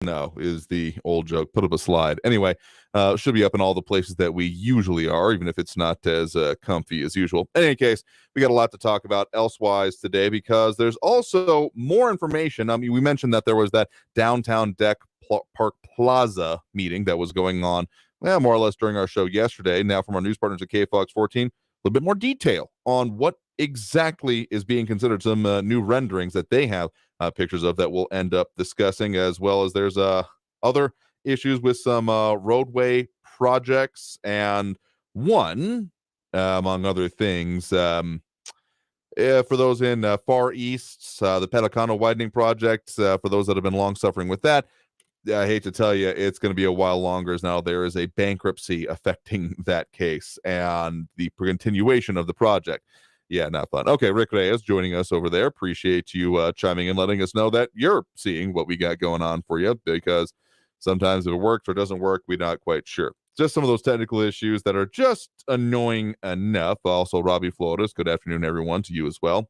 No, is the old joke. Put up a slide. Anyway, should be up in all the places that we usually are, even if it's not as comfy as usual. In any case, we got a lot to talk about elsewise today because there's also more information. I mean, we mentioned that there was that downtown Park Plaza meeting that was going on, well, more or less during our show yesterday. Now, from our news partners at KFOX 14, a little bit more detail on what exactly is being considered, some new renderings that they have pictures of that we'll end up discussing, as well as there's other issues with some roadway projects, and one, among other things, for those in Far East, the Pelicano widening project, for those that have been long suffering with that, I hate to tell you, it's going to be a while longer as now there is a bankruptcy affecting that case and the continuation of the project. Yeah, not fun. Okay, Rick Reyes joining us over there. Appreciate you chiming in, letting us know that you're seeing what we got going on for you, because sometimes if it works or doesn't work, we're not quite sure. Just some of those technical issues that are just annoying enough. Also, Robbie Flores, good afternoon, everyone, to you as well.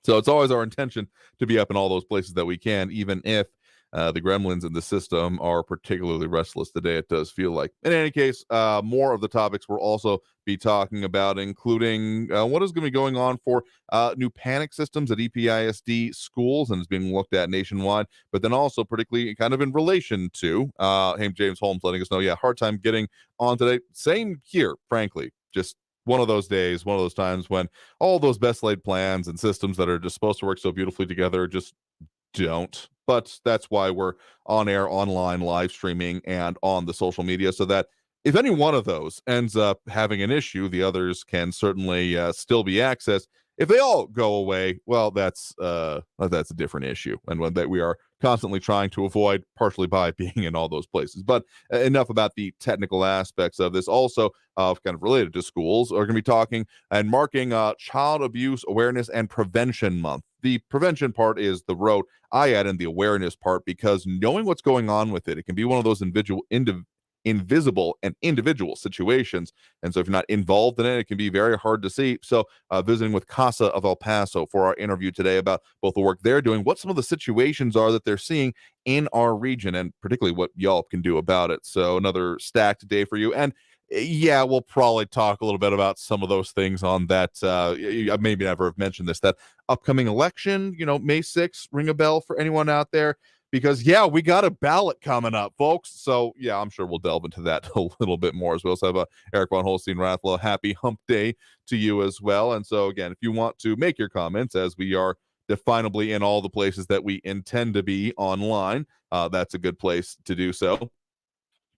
So it's always our intention to be up in all those places that we can, even if the gremlins in the system are particularly restless today, it does feel like. In any case, more of the topics we'll also be talking about, including what is going to be going on for new panic systems at EPISD schools and is being looked at nationwide, but then also particularly kind of in relation to James Holmes letting us know, hard time getting on today. Same here, frankly, just one of those days, one of those times when all those best laid plans and systems that are just supposed to work so beautifully together just don't. But that's why we're on air, online, live streaming, and on the social media, so that if any one of those ends up having an issue, the others can certainly still be accessed. If they all go away, well, that's a different issue, and one that we are constantly trying to avoid, partially by being in all those places. But enough about the technical aspects of this. Also, kind of related to schools, are going to be talking and marking Child Abuse Awareness and Prevention Month. The prevention part is the road. I add in the awareness part because knowing what's going on with it, it can be one of those invisible and individual situations. And so if you're not involved in it, it can be very hard to see. So visiting with Casa of El Paso for our interview today about both the work they're doing, what some of the situations are that they're seeing in our region, and particularly what y'all can do about it. So another stacked day for you. And yeah, we'll probably talk a little bit about some of those things on that. I maybe never have mentioned this, that upcoming election, May 6th, ring a bell for anyone out there, because we got a ballot coming up, folks. So I'm sure we'll delve into that a little bit more as well. So I have Eric von Holstein Rathlow, happy hump day to you as well. And so again, if you want to make your comments, as we are definably in all the places that we intend to be online, that's a good place to do so.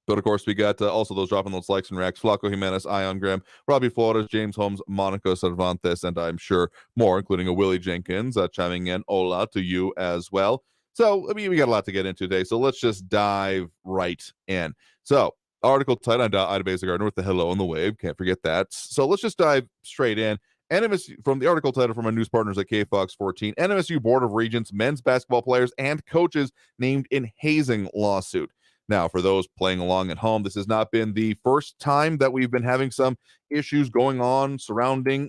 But of course, we got also those dropping those likes and reacts: Flaco Jimenez, Ion Graham, Robbie Flores, James Holmes, Monica Cervantes, and I'm sure more, including a Willie Jenkins chiming in. Hola to you as well. So, we got a lot to get into today. So let's just dive right in. So, article title, Ida Gardner with the hello on the wave. Can't forget that. So let's just dive straight in. NMSU, from the article title from our news partners at KFOX 14, NMSU Board of Regents, men's basketball players, and coaches named in hazing lawsuit. Now, for those playing along at home, this has not been the first time that we've been having some issues going on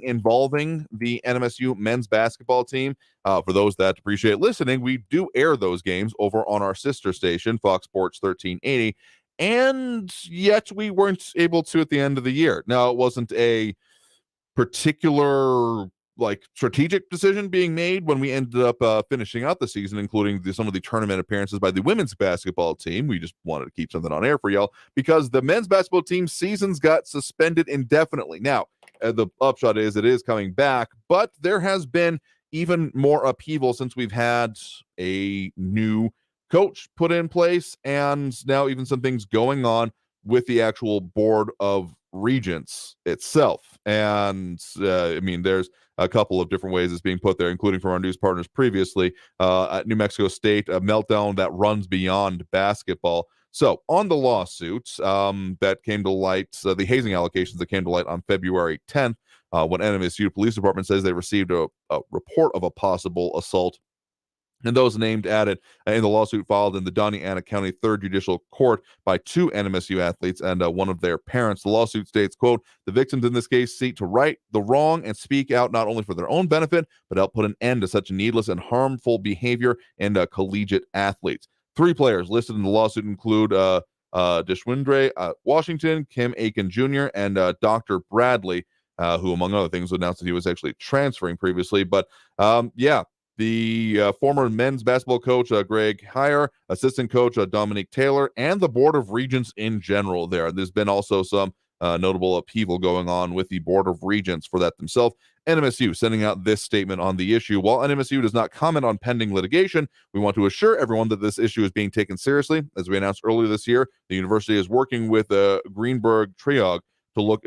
involving the NMSU men's basketball team. For those that appreciate listening, we do air those games over on our sister station, Fox Sports 1380, and yet we weren't able to at the end of the year. Now, it wasn't a particular strategic decision being made when we ended up finishing out the season, including some of the tournament appearances by the women's basketball team. We just wanted to keep something on air for y'all because the men's basketball team seasons got suspended indefinitely. Now, the upshot is it is coming back, but there has been even more upheaval since we've had a new coach put in place, and now even some things going on with the actual Board of Regents itself. And there's a couple of different ways it's being put there, including from our news partners previously at New Mexico State, a meltdown that runs beyond basketball. So on the lawsuits that came to light, the hazing allegations that came to light on February 10th, when NMSU Police Department says they received a report of a possible assault. And those named added in the lawsuit filed in the Donnie Ana County 3rd Judicial Court by 2 NMSU athletes and one of their parents. The lawsuit states, quote, the victims in this case seek to right the wrong and speak out not only for their own benefit, but help put an end to such needless and harmful behavior in collegiate athletes. Three players listed in the lawsuit include Deshwindre Washington, Kim Aiken Jr., and Dr. Bradley, who, among other things, announced that he was actually transferring previously. But yeah, the former men's basketball coach, Greg Heyer, assistant coach, Dominique Taylor, and the Board of Regents in general there. There's been also some notable upheaval going on with the Board of Regents for that themselves. NMSU sending out this statement on the issue. While NMSU does not comment on pending litigation, we want to assure everyone that this issue is being taken seriously. As we announced earlier this year, the university is working with Greenberg Triog to look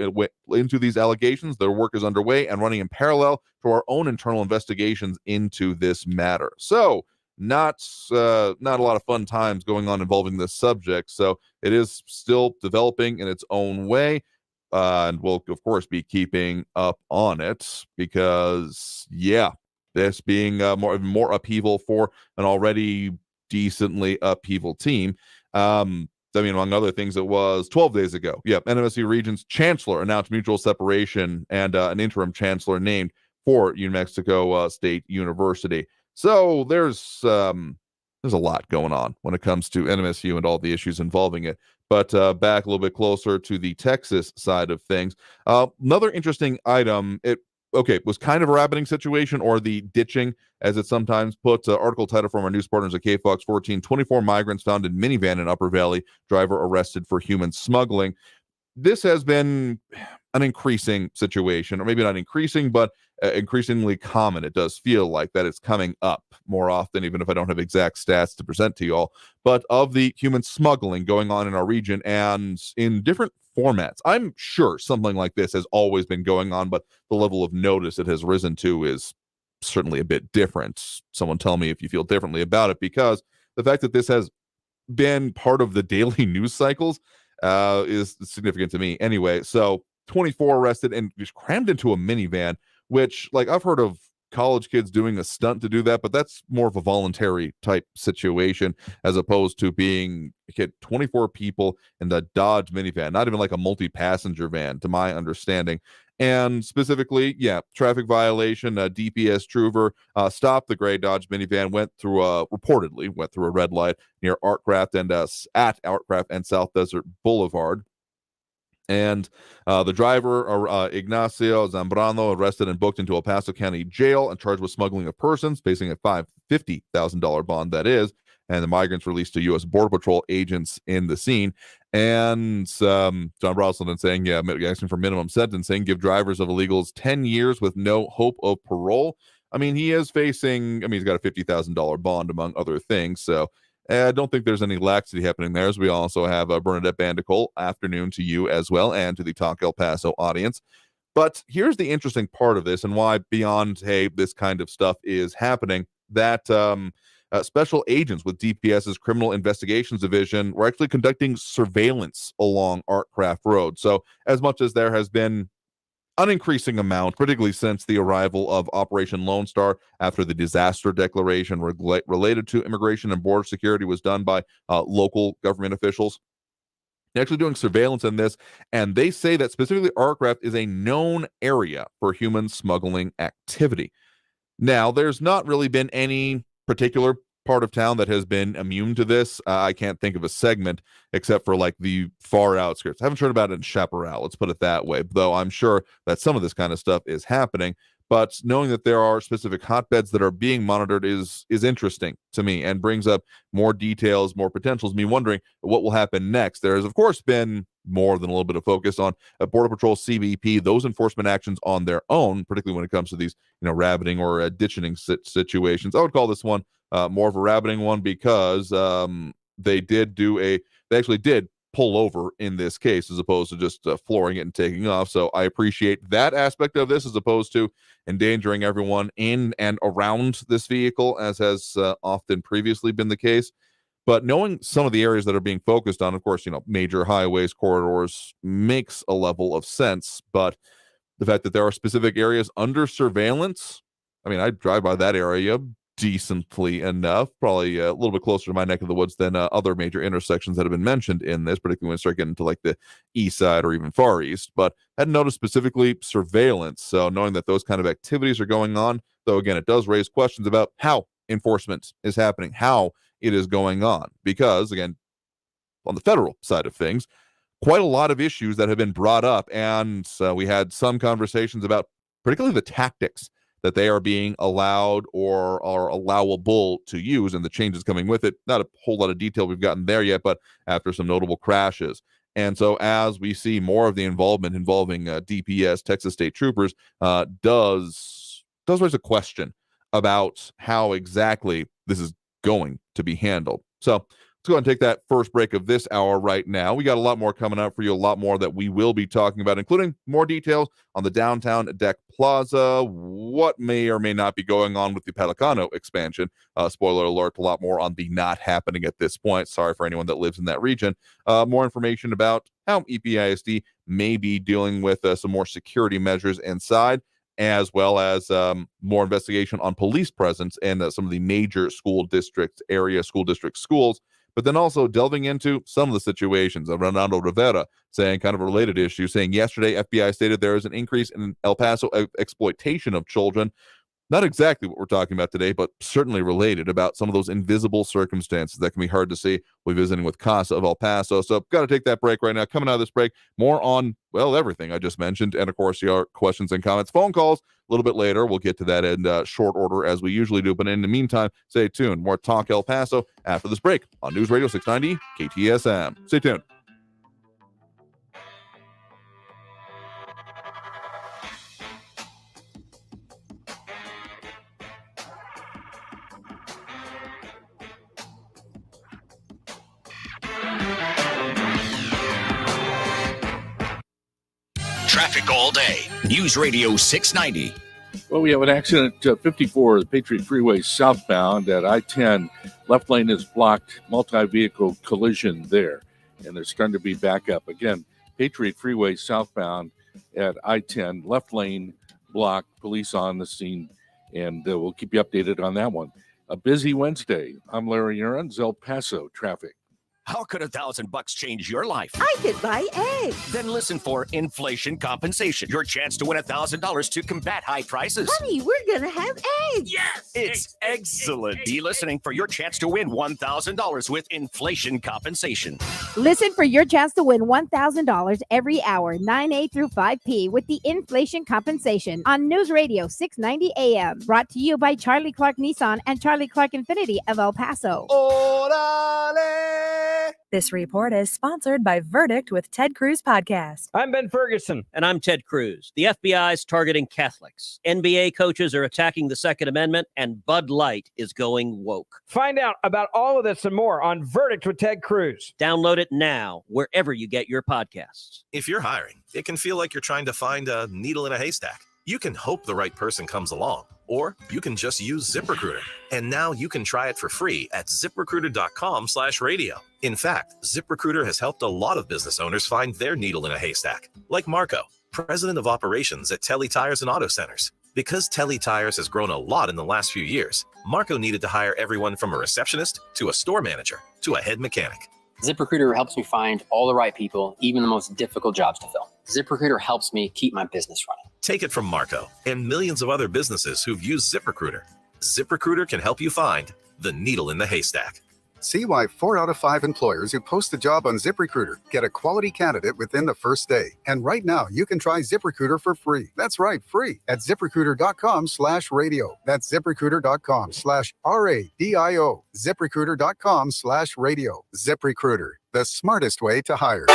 into these allegations. Their work is underway and running in parallel to our own internal investigations into this matter. So not a lot of fun times going on involving this subject. So it is still developing in its own way. And we'll, of course, be keeping up on it because, yeah, this being more upheaval for an already decently upheaval team. I mean, among other things, it was 12 days ago. Yeah, NMSU Regents Chancellor announced mutual separation and an interim chancellor named for New Mexico State University. So there's a lot going on when it comes to NMSU and all the issues involving it. But back a little bit closer to the Texas side of things, another interesting item. Was kind of a rabbiting situation, or the ditching, as it's sometimes put. Article title from our news partners at KFOX 14, 24 migrants found in minivan in Upper Valley, driver arrested for human smuggling. This has been an increasing situation, or maybe not increasing, but increasingly common. It does feel like that it's coming up more often, even if I don't have exact stats to present to you all, but of the human smuggling going on in our region and in different formats. I'm sure something like this has always been going on, but the level of notice it has risen to is certainly a bit different. Someone tell me if you feel differently about it, because the fact that this has been part of the daily news cycles is significant to me. Anyway, so 24 arrested and just crammed into a minivan, which, like, I've heard of college kids doing a stunt to do that, but that's more of a voluntary type situation as opposed to being 24 people in the Dodge minivan, not even like a multi-passenger van, to my understanding. And specifically, traffic violation. DPS Truver stopped the gray Dodge minivan, reportedly went through a red light near Artcraft and at Artcraft and South Desert Boulevard. And the driver, Ignacio Zambrano, arrested and booked into El Paso County Jail and charged with smuggling of persons, facing a $50,000 bond, that is. And the migrants released to U.S. Border Patrol agents in the scene. And John Brosnan saying, asking for minimum sentencing, give drivers of illegals 10 years with no hope of parole. I mean, he's got a $50,000 bond, among other things. So I don't think there's any laxity happening there, as we also have Bernadette Bandicolt. Afternoon to you as well, and to the Talk El Paso audience. But here's the interesting part of this, and why, beyond, hey, this kind of stuff is happening, that special agents with DPS's Criminal Investigations Division were actually conducting surveillance along Artcraft Road. So as much as there has been an increasing amount, particularly since the arrival of Operation Lone Star after the disaster declaration related to immigration and border security was done by local government officials. They're actually doing surveillance in this, and they say that specifically Artcraft is a known area for human smuggling activity. Now, there's not really been any particular part of town that has been immune to this. I can't think of a segment except for like the far outskirts. I haven't heard about it in Chaparral, let's put it that way, though I'm sure that some of this kind of stuff is happening. But knowing that there are specific hotbeds that are being monitored is interesting to me, and brings up more details, more potentials, me wondering what will happen next. There has, of course, been more than a little bit of focus on Border Patrol, CBP, those enforcement actions on their own, particularly when it comes to these, rabbiting or ditching situations. I would call this one more of a rabbiting one, because they actually did pull over in this case, as opposed to just flooring it and taking off. So I appreciate that aspect of this, as opposed to endangering everyone in and around this vehicle, as has often previously been the case. But knowing some of the areas that are being focused on, of course, major highways, corridors, makes a level of sense. But the fact that there are specific areas under surveillance, I mean, I drive by that area decently enough, probably a little bit closer to my neck of the woods than other major intersections that have been mentioned in this, particularly when we start getting to like the east side or even far east. But I hadn't noticed specifically surveillance. So knowing that those kind of activities are going on, though, again, it does raise questions about how enforcement is happening, how it is going on. Because, again, on the federal side of things, quite a lot of issues that have been brought up, and we had some conversations about particularly the tactics that they are being allowed or are allowable to use and the changes coming with it. Not a whole lot of detail we've gotten there yet, but after some notable crashes. And so as we see more of the involvement involving DPS, Texas State Troopers, does raise a question about how exactly this is going to be handled. So let's go ahead and take that first break of this hour right now. We got a lot more coming up for you, a lot more that we will be talking about, including more details on the downtown deck plaza, what may or may not be going on with the Pelicano expansion. Spoiler alert, a lot more on the not happening at this point. Sorry for anyone that lives in that region. More information about how EPISD may be dealing with some more security measures inside, as well as more investigation on police presence in some of the major school districts, area school district schools. But then also delving into some of the situations. Ronaldo Rivera saying kind of a related issue, saying yesterday FBI stated there is an increase in El Paso exploitation of children. Not exactly what we're talking about today, but certainly related about some of those invisible circumstances that can be hard to see. We're visiting with Casa of El Paso. So got to take that break right now. Coming out of this break, more on, well, everything I just mentioned. And of course, your questions and comments, phone calls a little bit later. We'll get to that in short order as we usually do. But in the meantime, stay tuned. More Talk El Paso after this break on News Radio 690 KTSM. Stay tuned. Traffic all day. News Radio 690. Well, we have an accident 54, the Patriot Freeway southbound at I-10. Left lane is blocked, multi-vehicle collision there, and there's starting to be backup. Again, Patriot Freeway southbound at I-10, left lane blocked, police on the scene, and we'll keep you updated on that one. A busy Wednesday. I'm Larry Aaron's El Paso traffic. How could $1,000 change your life? I could buy eggs. Then listen for inflation compensation. Your chance to win $1,000 to combat high prices. Honey, we're going to have eggs. Yes! It's excellent. Be listening for your chance to win $1,000 with inflation compensation. Listen for your chance to win $1,000 every hour, 9A through 5P with the inflation compensation on News Radio 690 AM. Brought to you by Charlie Clark Nissan and Charlie Clark Infiniti of El Paso. Orale! This report is sponsored by Verdict with Ted Cruz Podcast. I'm Ben Ferguson. And I'm Ted Cruz. The FBI is targeting Catholics. NBA coaches are attacking the Second Amendment, and Bud Light is going woke. Find out about all of this and more on Verdict with Ted Cruz. Download it now, wherever you get your podcasts. If you're hiring, it can feel like you're trying to find a needle in a haystack. You can hope the right person comes along, or you can just use ZipRecruiter. And now you can try it for free at ZipRecruiter.com/radio. In fact, ZipRecruiter has helped a lot of business owners find their needle in a haystack, like Marco, president of operations at Telly Tires and Auto Centers. Because Telly Tires has grown a lot in the last few years, Marco needed to hire everyone from a receptionist to a store manager to a head mechanic. ZipRecruiter helps me find all the right people, even the most difficult jobs to fill. ZipRecruiter helps me keep my business running. Take it from Marco and millions of other businesses who've used ZipRecruiter. ZipRecruiter can help you find the needle in the haystack. See why 4 out of 5 employers who post a job on ZipRecruiter get a quality candidate within the first day. And right now, you can try ZipRecruiter for free. That's right, free at ZipRecruiter.com/radio. That's ZipRecruiter.com/RADIO. ZipRecruiter.com/radio. ZipRecruiter, the smartest way to hire.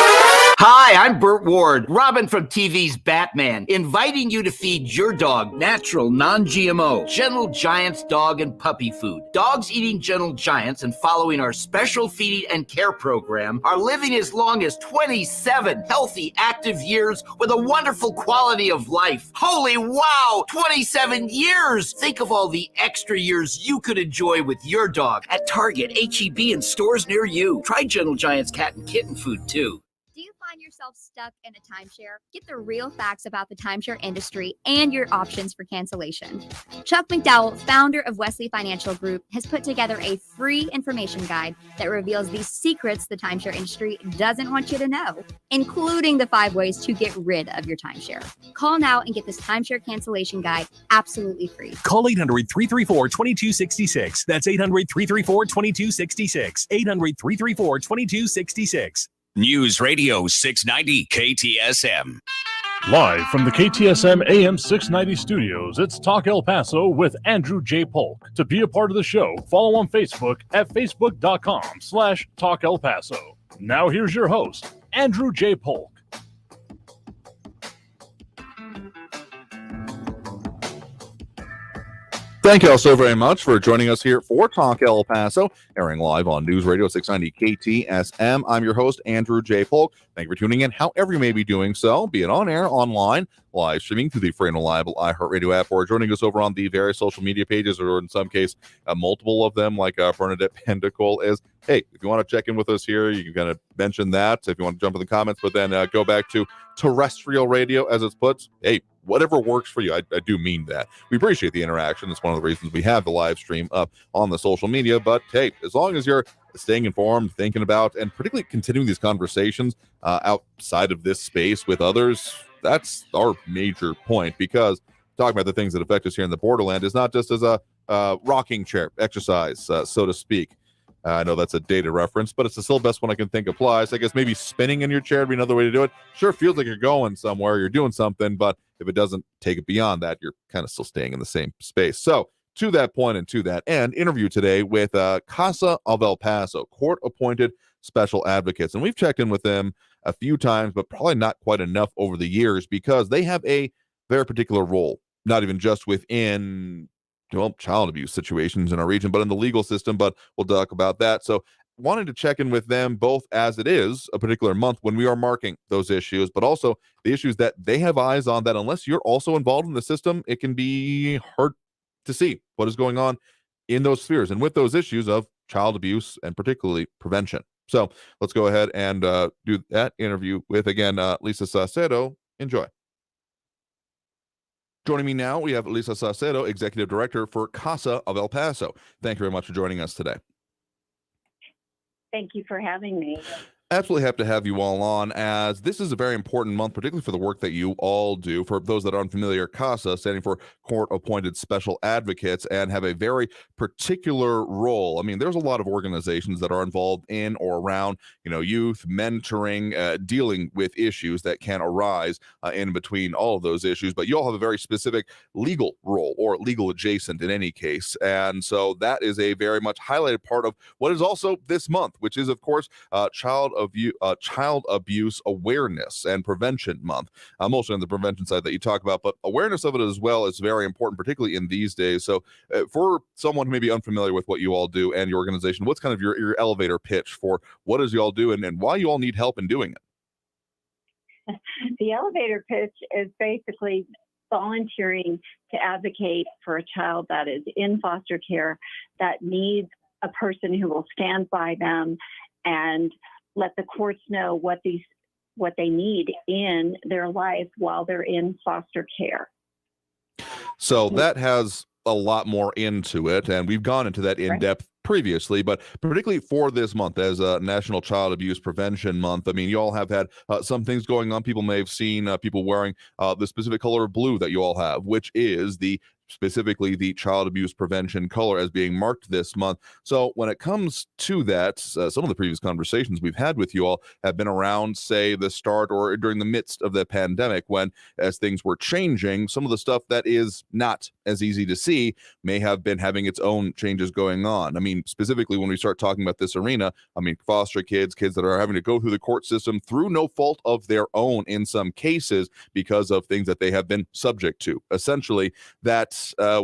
Hi, I'm Burt Ward, Robin from TV's Batman, inviting you to feed your dog natural, non-GMO, Gentle Giants dog and puppy food. Dogs eating Gentle Giants and following our special feeding and care program are living as long as 27 healthy, active years with a wonderful quality of life. Holy wow, 27 years! Think of all the extra years you could enjoy with your dog at Target, H-E-B, and stores near you. Try Gentle Giants cat and kitten food, too. find yourself stuck in a timeshare? Get the real facts about the timeshare industry and your options for cancellation. Chuck McDowell, founder of Wesley Financial Group, has put together a free information guide that reveals the secrets the timeshare industry doesn't want you to know, including the 5 ways to get rid of your timeshare. Call now and get this timeshare cancellation guide absolutely free. Call 800-334-2266. That's 800-334-2266. 800-334-2266. News Radio 690 KTSM. Live from the KTSM AM 690 studios, it's Talk El Paso with Andrew J. Polk. To be a part of the show, follow on Facebook at facebook.com/Talk El Paso. Now here's your host, Andrew J. Polk. Thank you all so very much for joining us here for Talk El Paso, airing live on News Radio 690 KTSM. I'm your host, Andrew J. Polk. Thank you for tuning in, however you may be doing so, be it on air, online, live streaming through the free and reliable iHeartRadio app, or joining us over on the various social media pages, or in some case, multiple of them, like Bernadette Pandicole is. Hey, if you want to check in with us here, you can kind of mention that if you want to jump in the comments, but then go back to terrestrial radio, as it's put. Hey, whatever works for you. I do mean that. We appreciate the interaction. It's one of the reasons we have the live stream up on the social media. But hey, as long as you're staying informed, thinking about, and particularly continuing these conversations outside of this space with others, that's our major point, because talking about the things that affect us here in the borderland is not just as a rocking chair exercise, so to speak. I know that's a dated reference, but it's the still best one I can think applies. I guess maybe spinning in your chair would be another way to do it. Sure, feels like you're going somewhere, you're doing something, but if it doesn't take it beyond that, you're kind of still staying in the same space. So to that point and to that end, interview today with Casa of El Paso, court-appointed special advocates. And we've checked in with them a few times, but probably not quite enough over the years, because they have a very particular role, not even just within child abuse situations in our region, but in the legal system. But we'll talk about that. So wanted to check in with them, both as it is a particular month when we are marking those issues, but also the issues that they have eyes on, that unless you're also involved in the system, it can be hard to see what is going on in those spheres and with those issues of child abuse and particularly prevention. So let's go ahead and do that interview with, again, Lisa Saucedo. Enjoy. Joining me now, we have Lisa Saucedo, Executive Director for Casa of El Paso. Thank you very much for joining us today. Thank you for having me. Absolutely happy to have you all on, as this is a very important month, particularly for the work that you all do. For those that are unfamiliar, CASA, standing for Court-Appointed Special Advocates, and have a very particular role. I mean, there's a lot of organizations that are involved in or around, youth, mentoring, dealing with issues that can arise in between all of those issues. But you all have a very specific legal role, or legal adjacent in any case. And so that is a very much highlighted part of what is also this month, which is, of course, Child Abuse Awareness and Prevention Month. Mostly on the prevention side that you talk about, but awareness of it as well is very important, particularly in these days. So for someone who may be unfamiliar with what you all do and your organization, what's kind of your elevator pitch for what is you all do and why you all need help in doing it? The elevator pitch is basically volunteering to advocate for a child that is in foster care, that needs a person who will stand by them and let the courts know what they need in their life while they're in foster care. So that has a lot more into it, and we've gone into that in depth previously, but particularly for this month as a National Child Abuse Prevention Month. I mean, you all have had some things going on. People may have seen people wearing the specific color of blue that you all have, which is specifically the child abuse prevention color, as being marked this month. So when it comes to that, some of the previous conversations we've had with you all have been around, say, the start or during the midst of the pandemic, when as things were changing, some of the stuff that is not as easy to see may have been having its own changes going on. I mean, specifically when we start talking about this arena, I mean, foster kids that are having to go through the court system through no fault of their own in some cases, because of things that they have been subject to. Essentially, that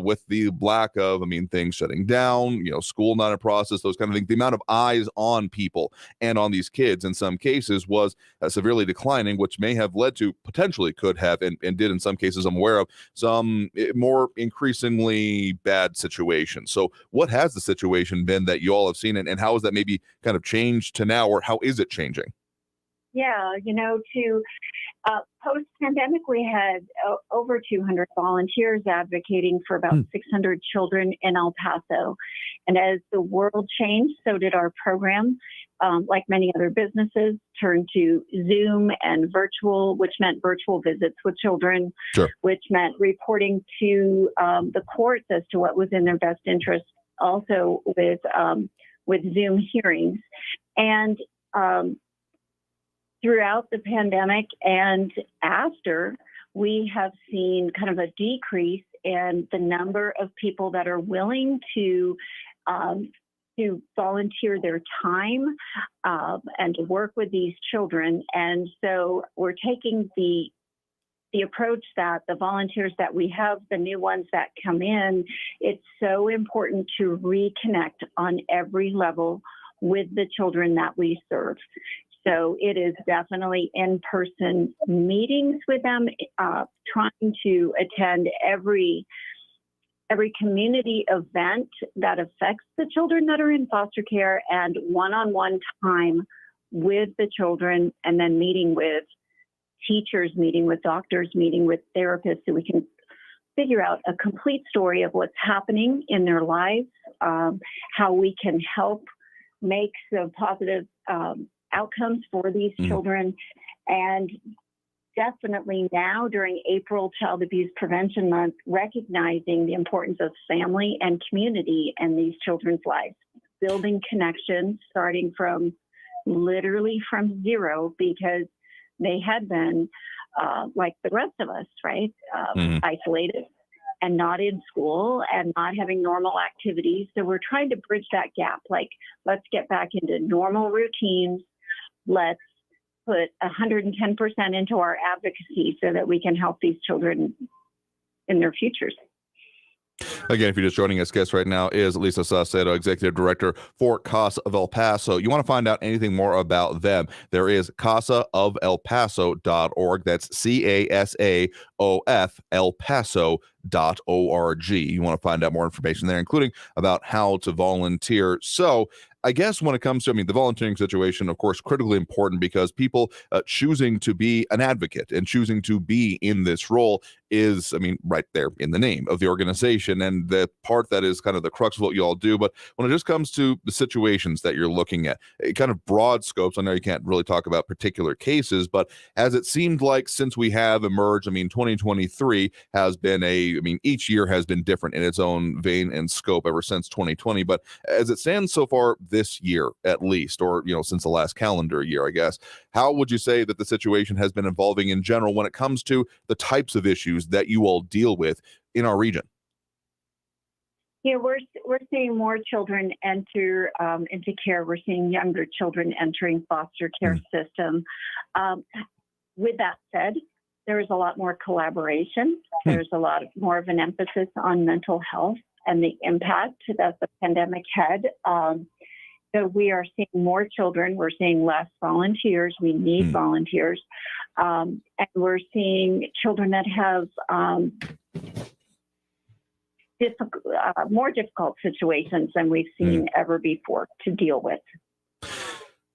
with the lack of, things shutting down, school not in process, those kind of things, the amount of eyes on people and on these kids in some cases was severely declining, which may have led to, potentially could have, and did in some cases, I'm aware of, some more increasingly bad situations. So what has the situation been that you all have seen, and how has that maybe kind of changed to now, or how is it changing? Yeah, to post-pandemic, we had over 200 volunteers advocating for about 600 children in El Paso. And as the world changed, so did our program. Like many other businesses, turned to Zoom and virtual, which meant virtual visits with children, which meant reporting to the courts as to what was in their best interest, also with Zoom hearings. And throughout the pandemic and after, we have seen kind of a decrease in the number of people that are willing to volunteer their time and to work with these children. And so we're taking the approach that the volunteers that we have, the new ones that come in, it's so important to reconnect on every level with the children that we serve. So it is definitely in-person meetings with them, trying to attend every community event that affects the children that are in foster care, and one-on-one time with the children, and then meeting with teachers, meeting with doctors, meeting with therapists, so we can figure out a complete story of what's happening in their lives, how we can help make some positive outcomes for these children. And definitely now during April Child Abuse Prevention Month, recognizing the importance of family and community in these children's lives, building connections, starting from literally from zero, because they had been like the rest of us, right? Isolated and not in school and not having normal activities. So we're trying to bridge that gap. Like, let's get back into normal routines. Let's put 110% into our advocacy so that we can help these children in their futures. Again, if you're just joining us, guest right now is Lisa Saucedo, Executive Director for CASA of El Paso. You want to find out anything more about them, there is casaofελpaso.org. That's CASAOF El Paso.org. You want to find out more information there, including about how to volunteer. So I guess when it comes to, the volunteering situation, of course, critically important, because people choosing to be an advocate and choosing to be in this role is, right there in the name of the organization, and the part that is kind of the crux of what you all do. But when it just comes to the situations that you're looking at, kind of broad scopes, I know you can't really talk about particular cases, but as it seemed like since we have emerged, 2023 has been each year has been different in its own vein and scope ever since 2020. But as it stands so far this year, at least, or, since the last calendar year, I guess, how would you say that the situation has been evolving in general when it comes to the types of issues that you all deal with in our region? Yeah, we're seeing more children enter into care. We're seeing younger children entering foster care system. With that said, there's a lot more collaboration. There's a lot more of an emphasis on mental health and the impact that the pandemic had. So we are seeing more children. We're seeing less volunteers. We need volunteers. And we're seeing children that have more difficult situations than we've seen ever before to deal with.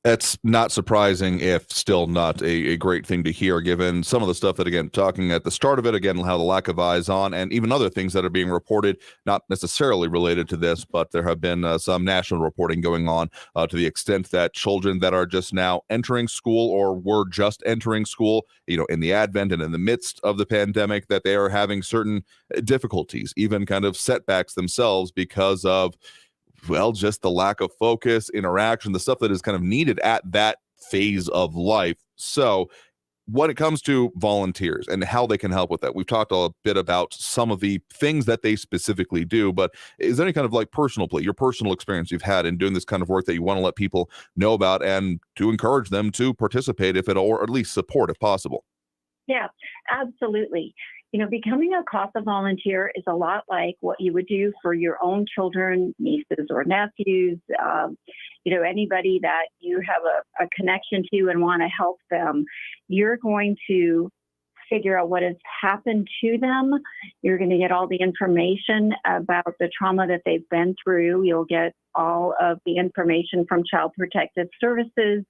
That's not surprising, if still not a great thing to hear, given some of the stuff that, again, talking at the start of it, again, how the lack of eyes on, and even other things that are being reported, not necessarily related to this, but there have been some national reporting going on to the extent that children that are just now entering school or were just entering school, in the advent and in the midst of the pandemic, that they are having certain difficulties, even kind of setbacks themselves because of, just the lack of focus, interaction, the stuff that is kind of needed at that phase of life. So when it comes to volunteers and how they can help with that, we've talked a bit about some of the things that they specifically do, but is there any kind of your personal experience you've had in doing this kind of work that you want to let people know about and to encourage them to participate, if at all, or at least support if possible? Yeah, absolutely. Becoming a CASA volunteer is a lot like what you would do for your own children, nieces or nephews, anybody that you have a connection to and want to help them. You're going to figure out what has happened to them. You're going to get all the information about the trauma that they've been through. You'll get all of the information from Child Protective Services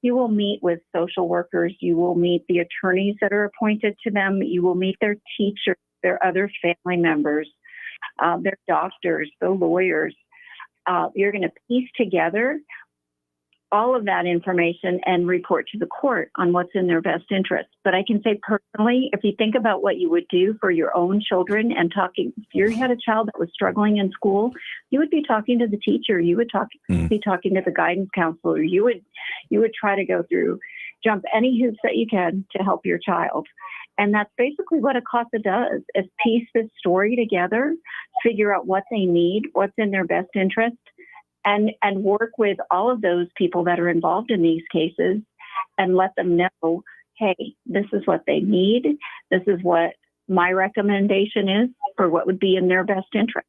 You will meet with social workers. You will meet the attorneys that are appointed to them. You will meet their teachers, their other family members, their doctors, the lawyers. You're going to piece together all of that information and report to the court on what's in their best interest. But I can say personally, if you think about what you would do for your own children and talking, if you had a child that was struggling in school, you would be talking to the teacher, you would be talking to the guidance counselor, you would try to jump any hoops that you can to help your child. And that's basically what a CASA does, is piece this story together, figure out what they need, what's in their best interest, and work with all of those people that are involved in these cases and let them know, hey, this is what they need. This is what my recommendation is for what would be in their best interest.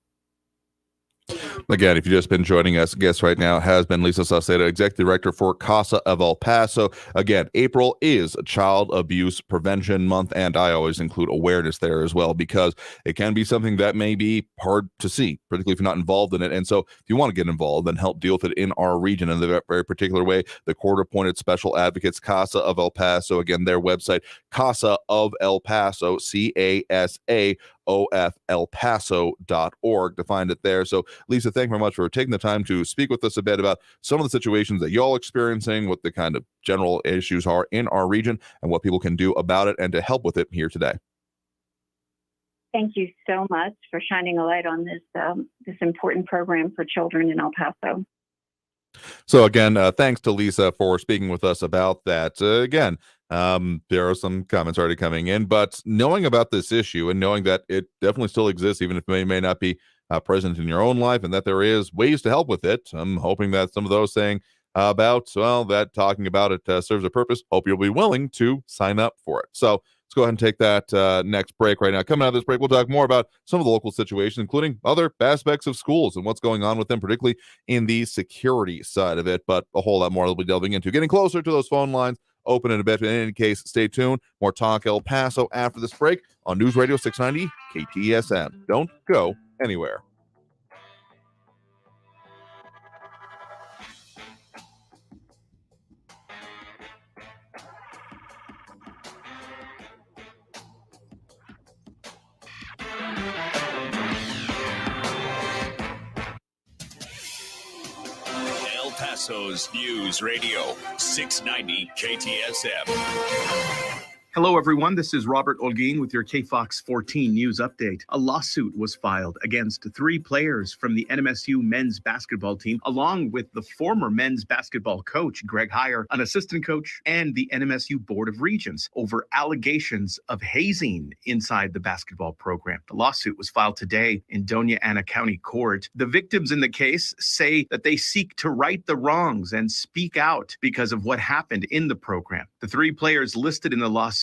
Again, if you've just been joining us, guest right now has been Lisa Saucedo, Executive Director for CASA of El Paso. Again, April is Child Abuse Prevention Month, and I always include awareness there as well, because it can be something that may be hard to see, particularly if you're not involved in it. And so if you want to get involved and help deal with it in our region in a very particular way, the court-appointed special advocates, CASA of El Paso, again, their website, CASA of El Paso, CASA elpaso.org to find it there. So Lisa, thank you very much for taking the time to speak with us a bit about some of the situations that y'all experiencing, what the kind of general issues are in our region, and what people can do about it and to help with it here today. Thank you so much for shining a light on this important program for children in El Paso. So again, thanks to Lisa for speaking with us about that. Again, there are some comments already coming in, but knowing about this issue and knowing that it definitely still exists, even if it may not be present in your own life, and that there is ways to help with it. I'm hoping that some of those saying that talking about it serves a purpose. Hope you'll be willing to sign up for it. So let's go ahead and take that next break right now. Coming out of this break, we'll talk more about some of the local situations, including other aspects of schools and what's going on with them, particularly in the security side of it, but a whole lot more we'll be delving into. Getting closer to those phone lines open in a bit. In any case, stay tuned. More Talk El Paso after this break on News Radio 690 KTSM. Don't go anywhere. El Paso's News Radio 690 KTSM. Hello, everyone. This is Robert Olguin with your KFOX 14 news update. A lawsuit was filed against 3 players from the NMSU men's basketball team, along with the former men's basketball coach, Greg Heyer, an assistant coach, and the NMSU Board of Regents over allegations of hazing inside the basketball program. The lawsuit was filed today in Doña Ana County Court. The victims in the case say that they seek to right the wrongs and speak out because of what happened in the program. The 3 players listed in the lawsuit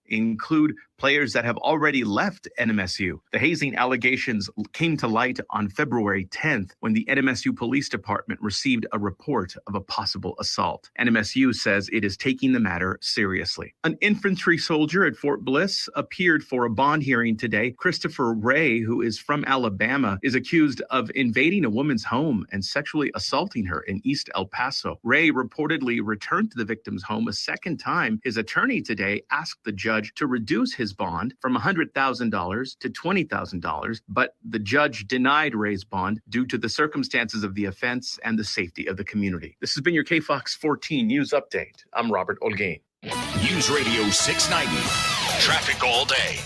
include players that have already left NMSU. The hazing allegations came to light on February 10th when the NMSU Police Department received a report of a possible assault. NMSU says it is taking the matter seriously. An infantry soldier at Fort Bliss appeared for a bond hearing today. Christopher Ray, who is from Alabama, is accused of invading a woman's home and sexually assaulting her in East El Paso. Ray reportedly returned to the victim's home a second time. His attorney today asked the judge to reduce his bond from $100,000 to $20,000, but the judge denied Ray's bond due to the circumstances of the offense and the safety of the community. This has been your KFOX 14 News Update. I'm Robert Olguin. News Radio 690. Traffic all day.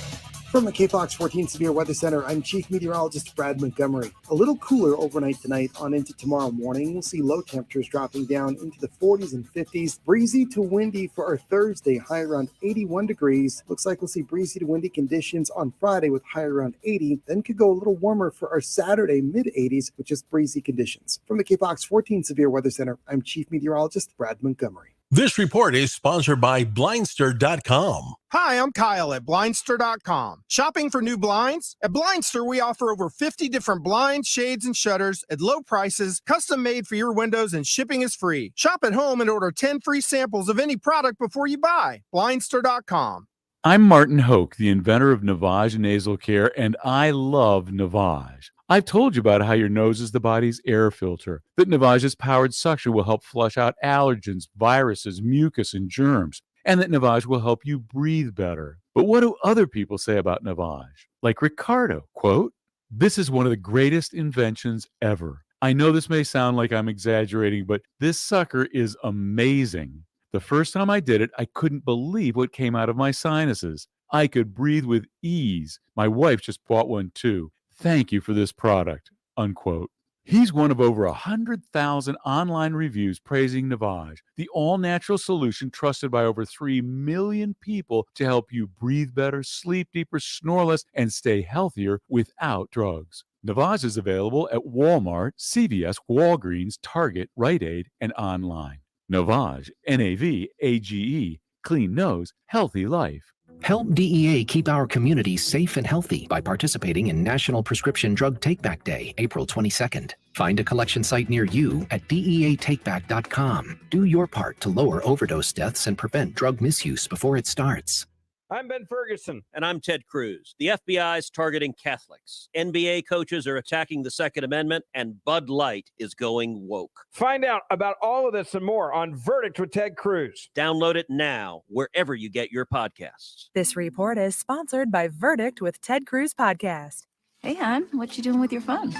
From the KFOX 14 Severe Weather Center, I'm Chief Meteorologist Brad Montgomery. A little cooler overnight tonight on into tomorrow morning. We'll see low temperatures dropping down into the 40s and 50s. Breezy to windy for our Thursday, high around 81 degrees. Looks like we'll see breezy to windy conditions on Friday with high around 80. Then could go a little warmer for our Saturday, mid-80s with just breezy conditions. From the KFOX 14 Severe Weather Center, I'm Chief Meteorologist Brad Montgomery. This report is sponsored by Blindster.com. Hi, I'm Kyle at Blindster.com. Shopping for new blinds? At Blindster, we offer over 50 different blinds, shades, and shutters at low prices, custom made for your windows, and shipping is free. Shop at home and order 10 free samples of any product before you buy. Blindster.com. I'm Martin Hoke, the inventor of Navage Nasal Care, and I love Navage. I've told you about how your nose is the body's air filter, that Navage's powered suction will help flush out allergens, viruses, mucus, and germs, and that Navage will help you breathe better. But what do other people say about Navage? Like Ricardo, quote, "This is one of the greatest inventions ever. I know this may sound like I'm exaggerating, but this sucker is amazing. The first time I did it, I couldn't believe what came out of my sinuses. I could breathe with ease. My wife just bought one too. Thank you for this product," unquote. He's one of over 100,000 online reviews praising Navage, the all-natural solution trusted by over 3 million people to help you breathe better, sleep deeper, snore less, and stay healthier without drugs. Navage is available at Walmart, CVS, Walgreens, Target, Rite Aid, and online. Navage, Navage, clean nose, healthy life. Help DEA keep our communities safe and healthy by participating in National Prescription Drug Takeback Day, April 22nd. Find a collection site near you at DEATakeback.com. Do your part to lower overdose deaths and prevent drug misuse before it starts. I'm Ben Ferguson. And I'm Ted Cruz. The FBI is targeting Catholics. NBA coaches are attacking the Second Amendment, and Bud Light is going woke. Find out about all of this and more on Verdict with Ted Cruz. Download it now, wherever you get your podcasts. This report is sponsored by Verdict with Ted Cruz Podcast. Hey, hon, what you doing with your phone?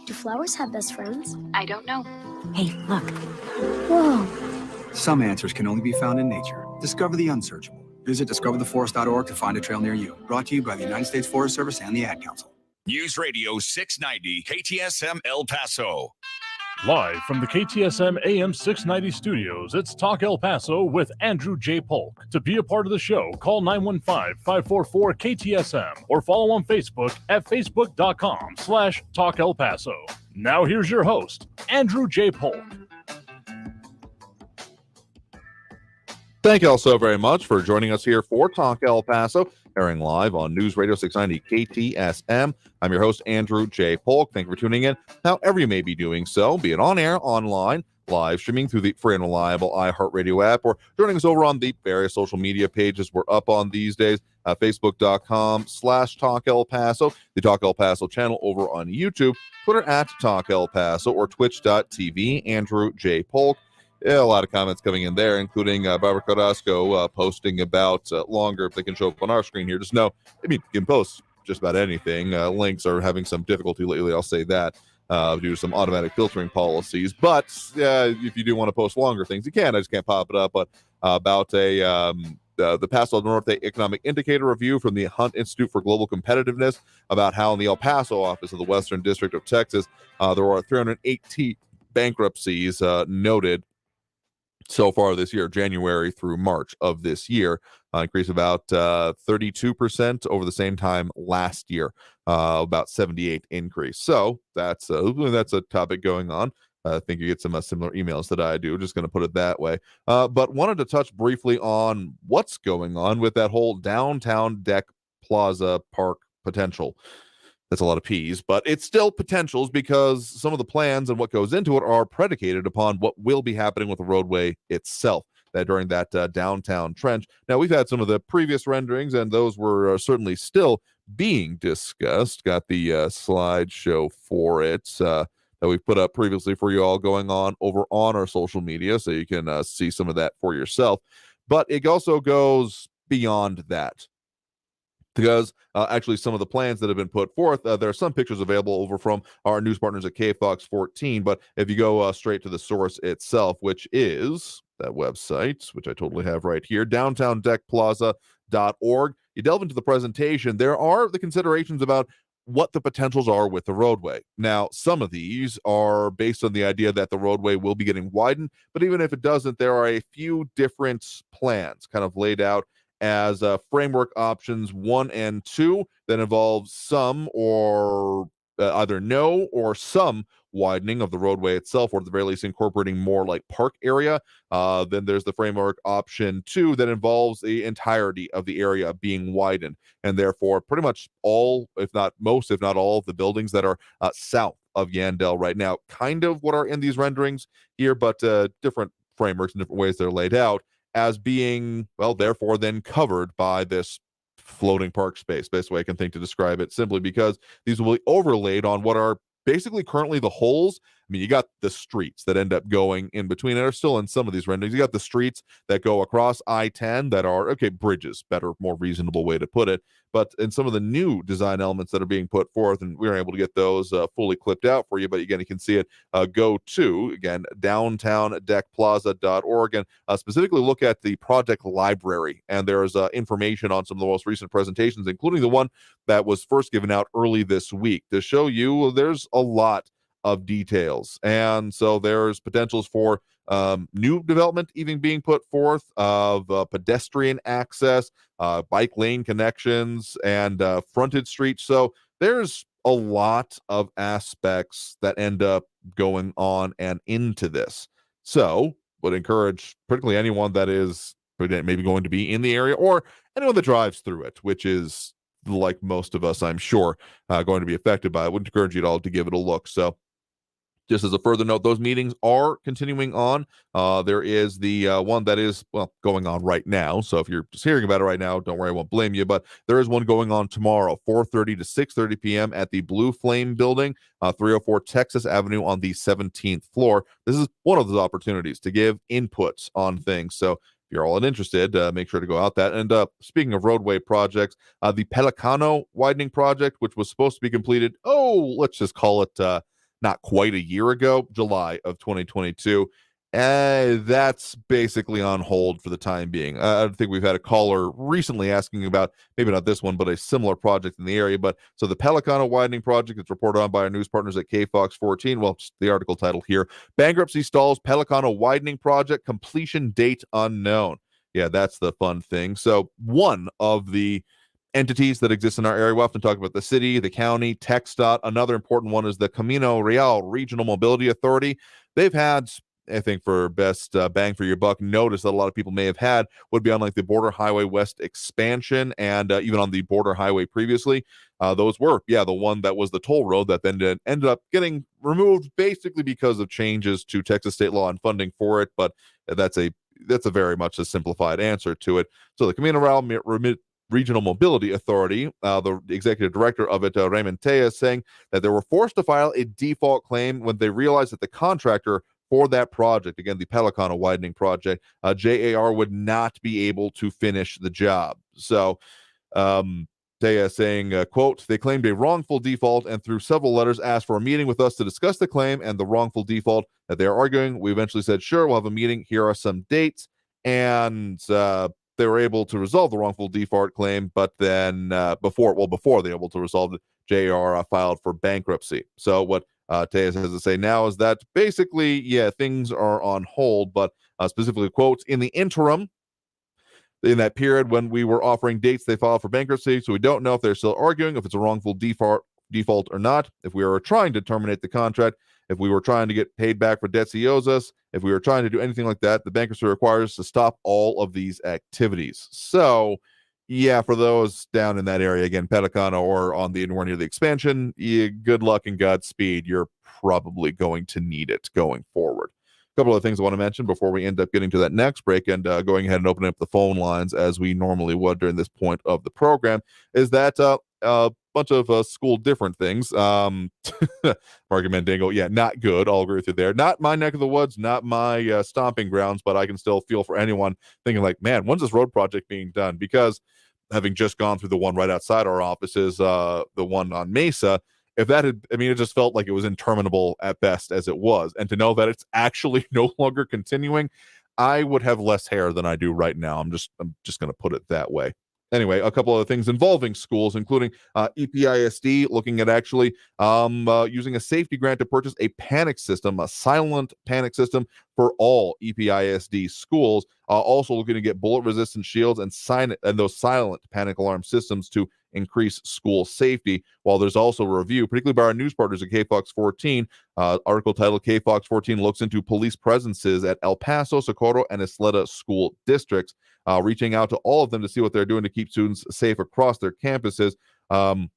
Do flowers have best friends? I don't know. Hey, look. Whoa. Some answers can only be found in nature. Discover the unsearchable. Visit discovertheforest.org to find a trail near you. Brought to you by the United States Forest Service and the Ad Council. News Radio 690 KTSM El Paso. Live from the KTSM AM 690 studios, it's Talk El Paso with Andrew J. Polk. To be a part of the show, call 915-544-KTSM or follow on Facebook at facebook.com/Talk El Paso. Now here's your host, Andrew J. Polk. Thank you all so very much for joining us here for Talk El Paso, airing live on News Radio 690 KTSM. I'm your host, Andrew J. Polk. Thank you for tuning in, however you may be doing so, be it on air, online, live streaming through the free and reliable iHeartRadio app, or joining us over on the various social media pages we're up on these days, facebook.com/Talk El Paso, the Talk El Paso channel over on YouTube, Twitter at Talk El Paso, or twitch.tv, Andrew J. Polk. Yeah, a lot of comments coming in there, including Barbara Carrasco posting about longer, if they can show up on our screen here. Just know, I mean, you can post just about anything. Links are having some difficulty lately, I'll say that, due to some automatic filtering policies. But if you do want to post longer things, you can. I just can't pop it up. But about the Paso Norte Economic Indicator Review from the Hunt Institute for Global Competitiveness about how in the El Paso office of the Western District of Texas, there are 318 bankruptcies noted so far this year, January through March of this year, increase about 32% over the same time last year, about 78 increase. So that's a topic going on. I think you get some similar emails that I do, just going to put it that way. But wanted to touch briefly on what's going on with that whole downtown deck plaza park potential. That's a lot of P's, but it's still potentials because some of the plans and what goes into it are predicated upon what will be happening with the roadway itself that during that downtown trench. Now, we've had some of the previous renderings, and those were certainly still being discussed. Got the slideshow for it that we've put up previously for you all going on over on our social media, so you can see some of that for yourself. But it also goes beyond that, because actually some of the plans that have been put forth, there are some pictures available over from our news partners at KFOX 14, but if you go straight to the source itself, which is that website, which I totally have right here, downtowndeckplaza.org, you delve into the presentation, there are the considerations about what the potentials are with the roadway. Now, some of these are based on the idea that the roadway will be getting widened, but even if it doesn't, there are a few different plans kind of laid out as framework options 1 and 2 that involves some or either no or some widening of the roadway itself, or at the very least incorporating more like park area. Then there's the framework option 2 that involves the entirety of the area being widened, and therefore pretty much all, if not most, if not all of the buildings that are south of Yandell right now, kind of what are in these renderings here, but different frameworks and different ways they're laid out as being, well, therefore then covered by this floating park space. Best way I can think to describe it, simply because these will be overlaid on what are basically currently the holes. I mean, you got the streets that end up going in between and are still in some of these renderings. You got the streets that go across I-10 that are, okay, bridges, better, more reasonable way to put it. But in some of the new design elements that are being put forth, and we were able to get those fully clipped out for you. But again, you can see it. Go to, again, downtowndeckplaza.org, and specifically look at the project library. And there's information on some of the most recent presentations, including the one that was first given out early this week, to show you there's a lot of details. And so there's potentials for new development even being put forth of pedestrian access, bike lane connections, and frontage streets. So there's a lot of aspects that end up going on and into this. So would encourage particularly anyone that is maybe going to be in the area, or anyone that drives through it, which is like most of us, I'm sure, going to be affected by it. Would encourage you all to give it a look. So just as a further note, those meetings are continuing on. There is the one that is, well, going on right now. So if you're just hearing about it right now, don't worry, I won't blame you. But there is one going on tomorrow, 4:30 to 6:30 p.m. at the Blue Flame Building, 304 Texas Avenue on the 17th floor. This is one of those opportunities to give inputs on things. So if you're all interested, make sure to go out that. And speaking of roadway projects, the Pelicano widening project, which was supposed to be completed, let's just call it not quite a year ago, July of 2022. That's basically on hold for the time being. I think we've had a caller recently asking about, maybe not this one, but a similar project in the area. But so the Pelicano widening project is reported on by our news partners at KFOX 14. Well, just the article title here: Bankruptcy stalls Pelicano widening project, completion date unknown. Yeah, that's the fun thing. So one of the entities that exist in our area, we often talk about the city, the county, TxDOT. Another important one is the Camino Real Regional Mobility Authority. They've had, I think, for best bang for your buck, notice that a lot of people may have had would be on like the Border Highway West expansion, and even on the Border Highway previously. Those were, the one that was the toll road that then ended up getting removed basically because of changes to Texas state law and funding for it. But that's a very much a simplified answer to it. So the Camino Real Regional Mobility Authority, the executive director of it, Raymond Tejas, saying that they were forced to file a default claim when they realized that the contractor for that project, again, the Pelicano widening project, JAR, would not be able to finish the job. So Tejas saying, quote, they claimed a wrongful default and through several letters asked for a meeting with us to discuss the claim and the wrongful default that they are arguing. We eventually said, sure, we'll have a meeting. Here are some dates. And they were able to resolve the wrongful default claim, but then before they were able to resolve it, JR filed for bankruptcy. So what Tejas has to say now is that basically, things are on hold, but specifically, quotes, in the interim, in that period when we were offering dates, they filed for bankruptcy, so we don't know if they're still arguing if it's a wrongful default or not, if we were trying to terminate the contract, if we were trying to get paid back for debts he owes us, if we were trying to do anything like that. The bankruptcy requires us to stop all of these activities. So, for those down in that area, again, Pelicano or on the anywhere near the expansion, good luck and Godspeed. You're probably going to need it going forward. A couple of things I want to mention before we end up getting to that next break and going ahead and opening up the phone lines as we normally would during this point of the program is that bunch of school different things. Margaret Mandingo, not good. I'll agree with you there. Not my neck of the woods, not my stomping grounds, but I can still feel for anyone thinking like, man, when's this road project being done? Because having just gone through the one right outside our offices, the one on Mesa, if that had, it just felt like it was interminable at best as it was. And to know that it's actually no longer continuing, I would have less hair than I do right now. I'm just going to put it that way. Anyway, a couple of things involving schools, including EPISD looking at actually using a safety grant to purchase a panic system, a silent panic system for all EPISD schools. Also looking to get bullet-resistant shields and those silent panic alarm systems to increase school safety. While there's also a review, particularly by our news partners at KFOX 14, article titled KFOX 14 looks into police presences at El Paso, Socorro, and Isleta school districts, reaching out to all of them to see what they're doing to keep students safe across their campuses. Among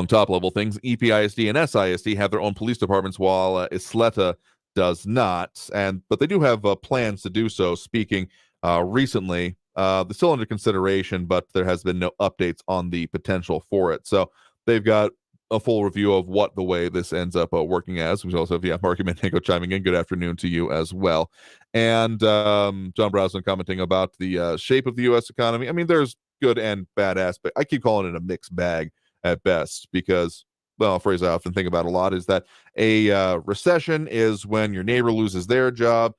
top-level things, EPISD and SISD have their own police departments, while Isleta does not. But they do have plans to do so. Speaking recently, they're still under consideration, but there has been no updates on the potential for it. So they've got a full review of what the way this ends up working as. We also have Marky Mandango chiming in. Good afternoon to you as well. And John Brosnan commenting about the shape of the U.S. economy. I mean, there's good and bad aspect. I keep calling it a mixed bag at best because, well, a phrase I often think about a lot is that a recession is when your neighbor loses their job.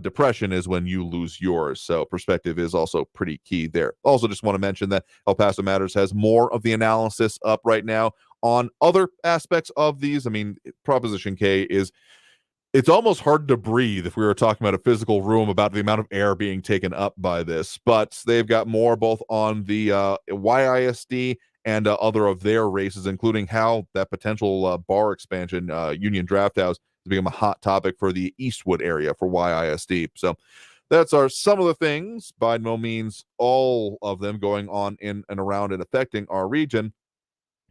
Depression is when you lose yours. So perspective is also pretty key there. Also, just want to mention that El Paso Matters has more of the analysis up right now on other aspects of these. I mean, Proposition K it's almost hard to breathe if we were talking about a physical room about the amount of air being taken up by this, but they've got more both on the YISD and other of their races, including how that potential bar expansion, Union Draft House, has become a hot topic for the Eastwood area for YISD. So that's some of the things, by no means all of them, going on in and around and affecting our region.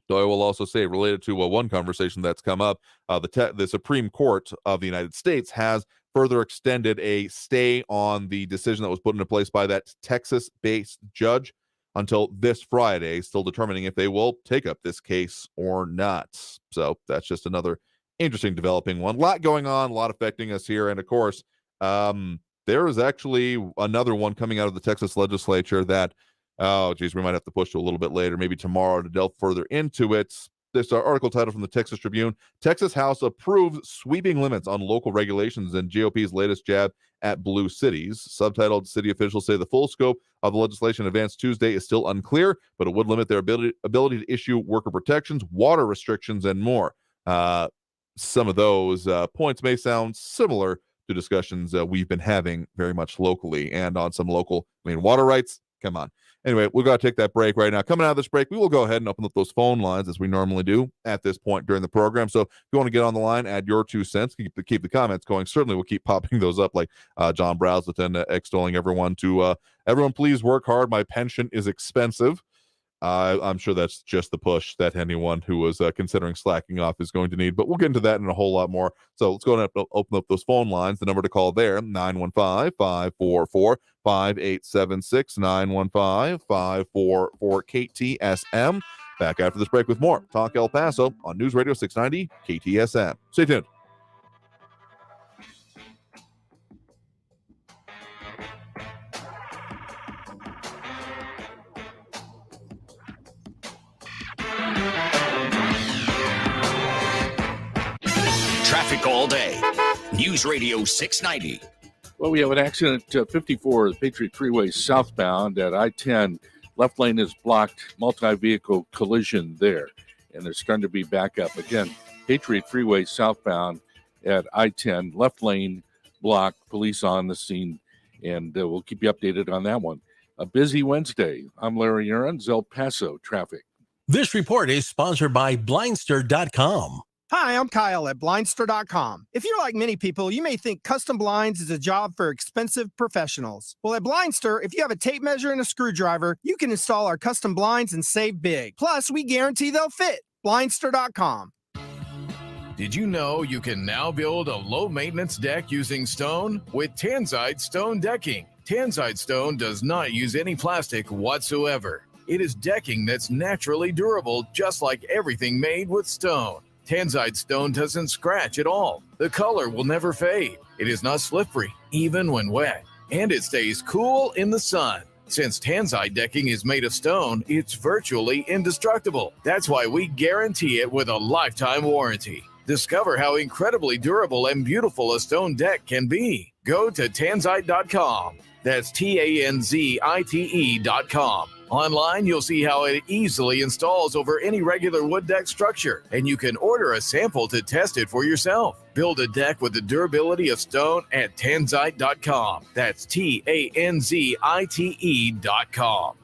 So I will also say, related to one conversation that's come up, the Supreme Court of the United States has further extended a stay on the decision that was put into place by that Texas-based judge until this Friday, still determining if they will take up this case or not. So that's just another interesting developing one. A lot going on, a lot affecting us here. And of course, there is actually another one coming out of the Texas legislature that, oh, geez, we might have to push to a little bit later, maybe tomorrow, to delve further into it. This article title from the Texas Tribune: Texas House approves sweeping limits on local regulations in GOP's latest jab at blue cities. Subtitled, city officials say the full scope of the legislation advanced Tuesday is still unclear, but it would limit their ability to issue worker protections, water restrictions, and more. Some of those points may sound similar to discussions we've been having very much locally and on some local, water rights. Come on. Anyway, we're going to take that break right now. Coming out of this break, we will go ahead and open up those phone lines as we normally do at this point during the program. So if you want to get on the line, add your 2 cents, keep the comments going. Certainly we'll keep popping those up, like John Browsleton extolling everyone to, everyone please work hard. My pension is expensive. I'm sure that's just the push that anyone who was considering slacking off is going to need, but we'll get into that and a whole lot more. So let's go ahead and open up those phone lines. The number to call there, 915-544-5876, 915-544-KTSM. Back after this break with more Talk El Paso on News Radio 690 KTSM. Stay tuned. Traffic all day. News Radio 690. Well, we have an accident 54 Patriot Freeway southbound at I-10. Left lane is blocked, multi-vehicle collision there, and there's starting to be backup. Again, Patriot Freeway southbound at I-10, left lane blocked, police on the scene, and we'll keep you updated on that one. A busy Wednesday. I'm Larry Aarons, El Paso traffic. This report is sponsored by Blindster.com. Hi, I'm Kyle at Blindster.com. If you're like many people, you may think custom blinds is a job for expensive professionals. Well, at Blindster, if you have a tape measure and a screwdriver, you can install our custom blinds and save big. Plus, we guarantee they'll fit. Blindster.com. Did you know you can now build a low-maintenance deck using stone? With Tanzite Stone Decking. Tanzite Stone does not use any plastic whatsoever. It is decking that's naturally durable, just like everything made with stone. Tanzite stone doesn't scratch at all. The color will never fade. It is not slippery, even when wet. And it stays cool in the sun. Since Tanzite decking is made of stone, it's virtually indestructible. That's why we guarantee it with a lifetime warranty. Discover how incredibly durable and beautiful a stone deck can be. Go to Tanzite.com. That's TANZITE.com. Online, you'll see how it easily installs over any regular wood deck structure, and you can order a sample to test it for yourself. Build a deck with the durability of stone at Tanzite.com. That's TANZITE.com.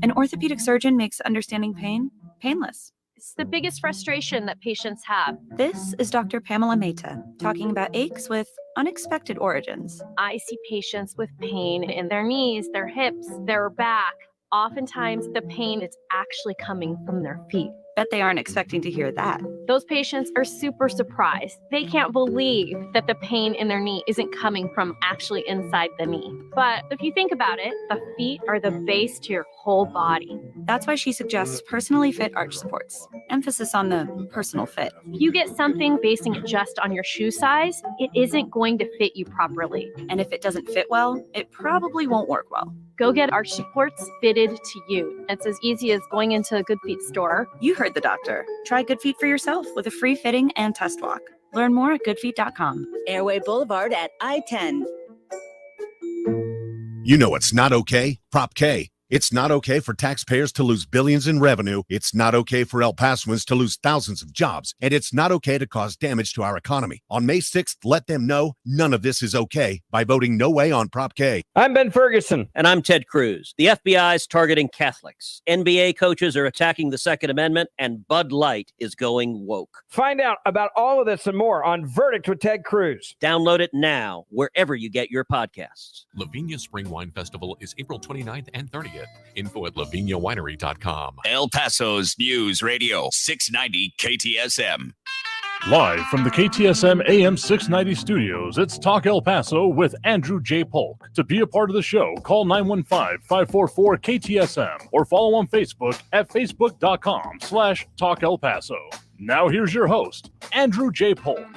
An orthopedic surgeon makes understanding pain painless. It's the biggest frustration that patients have. This is Dr. Pamela Mehta talking about aches with unexpected origins. I see patients with pain in their knees, their hips, their back. Oftentimes, the pain is actually coming from their feet. Bet they aren't expecting to hear that. Those patients are super surprised. They can't believe that the pain in their knee isn't coming from actually inside the knee. But if you think about it, the feet are the base to your whole body. That's why she suggests personally fit arch supports. Emphasis on the personal fit. If you get something basing it just on your shoe size, it isn't going to fit you properly. And if it doesn't fit well, it probably won't work well. Go get arch supports fitted to you. It's as easy as going into a Good Feet store. You heard the doctor. Try Good Feet for yourself with a free fitting and test walk. Learn more at goodfeet.com. Airway Boulevard at I-10. You know it's not okay? Prop K. It's not okay for taxpayers to lose billions in revenue. It's not okay for El Pasoans to lose thousands of jobs. And it's not okay to cause damage to our economy. On May 6th, let them know none of this is okay by voting no way on Prop K. I'm Ben Ferguson. And I'm Ted Cruz. The FBI's targeting Catholics. NBA coaches are attacking the Second Amendment, and Bud Light is going woke. Find out about all of this and more on Verdict with Ted Cruz. Download it now, wherever you get your podcasts. Lavinia Spring Wine Festival is April 29th and 30th. Info at laviniawinery.com. El Paso's News Radio 690 KTSM. Live from the KTSM AM 690 studios, it's Talk El Paso with Andrew J. Polk. To be a part of the show, call 915-544-KTSM or follow on Facebook at facebook.com/Talk El Paso. Now here's your host, Andrew J. Polk.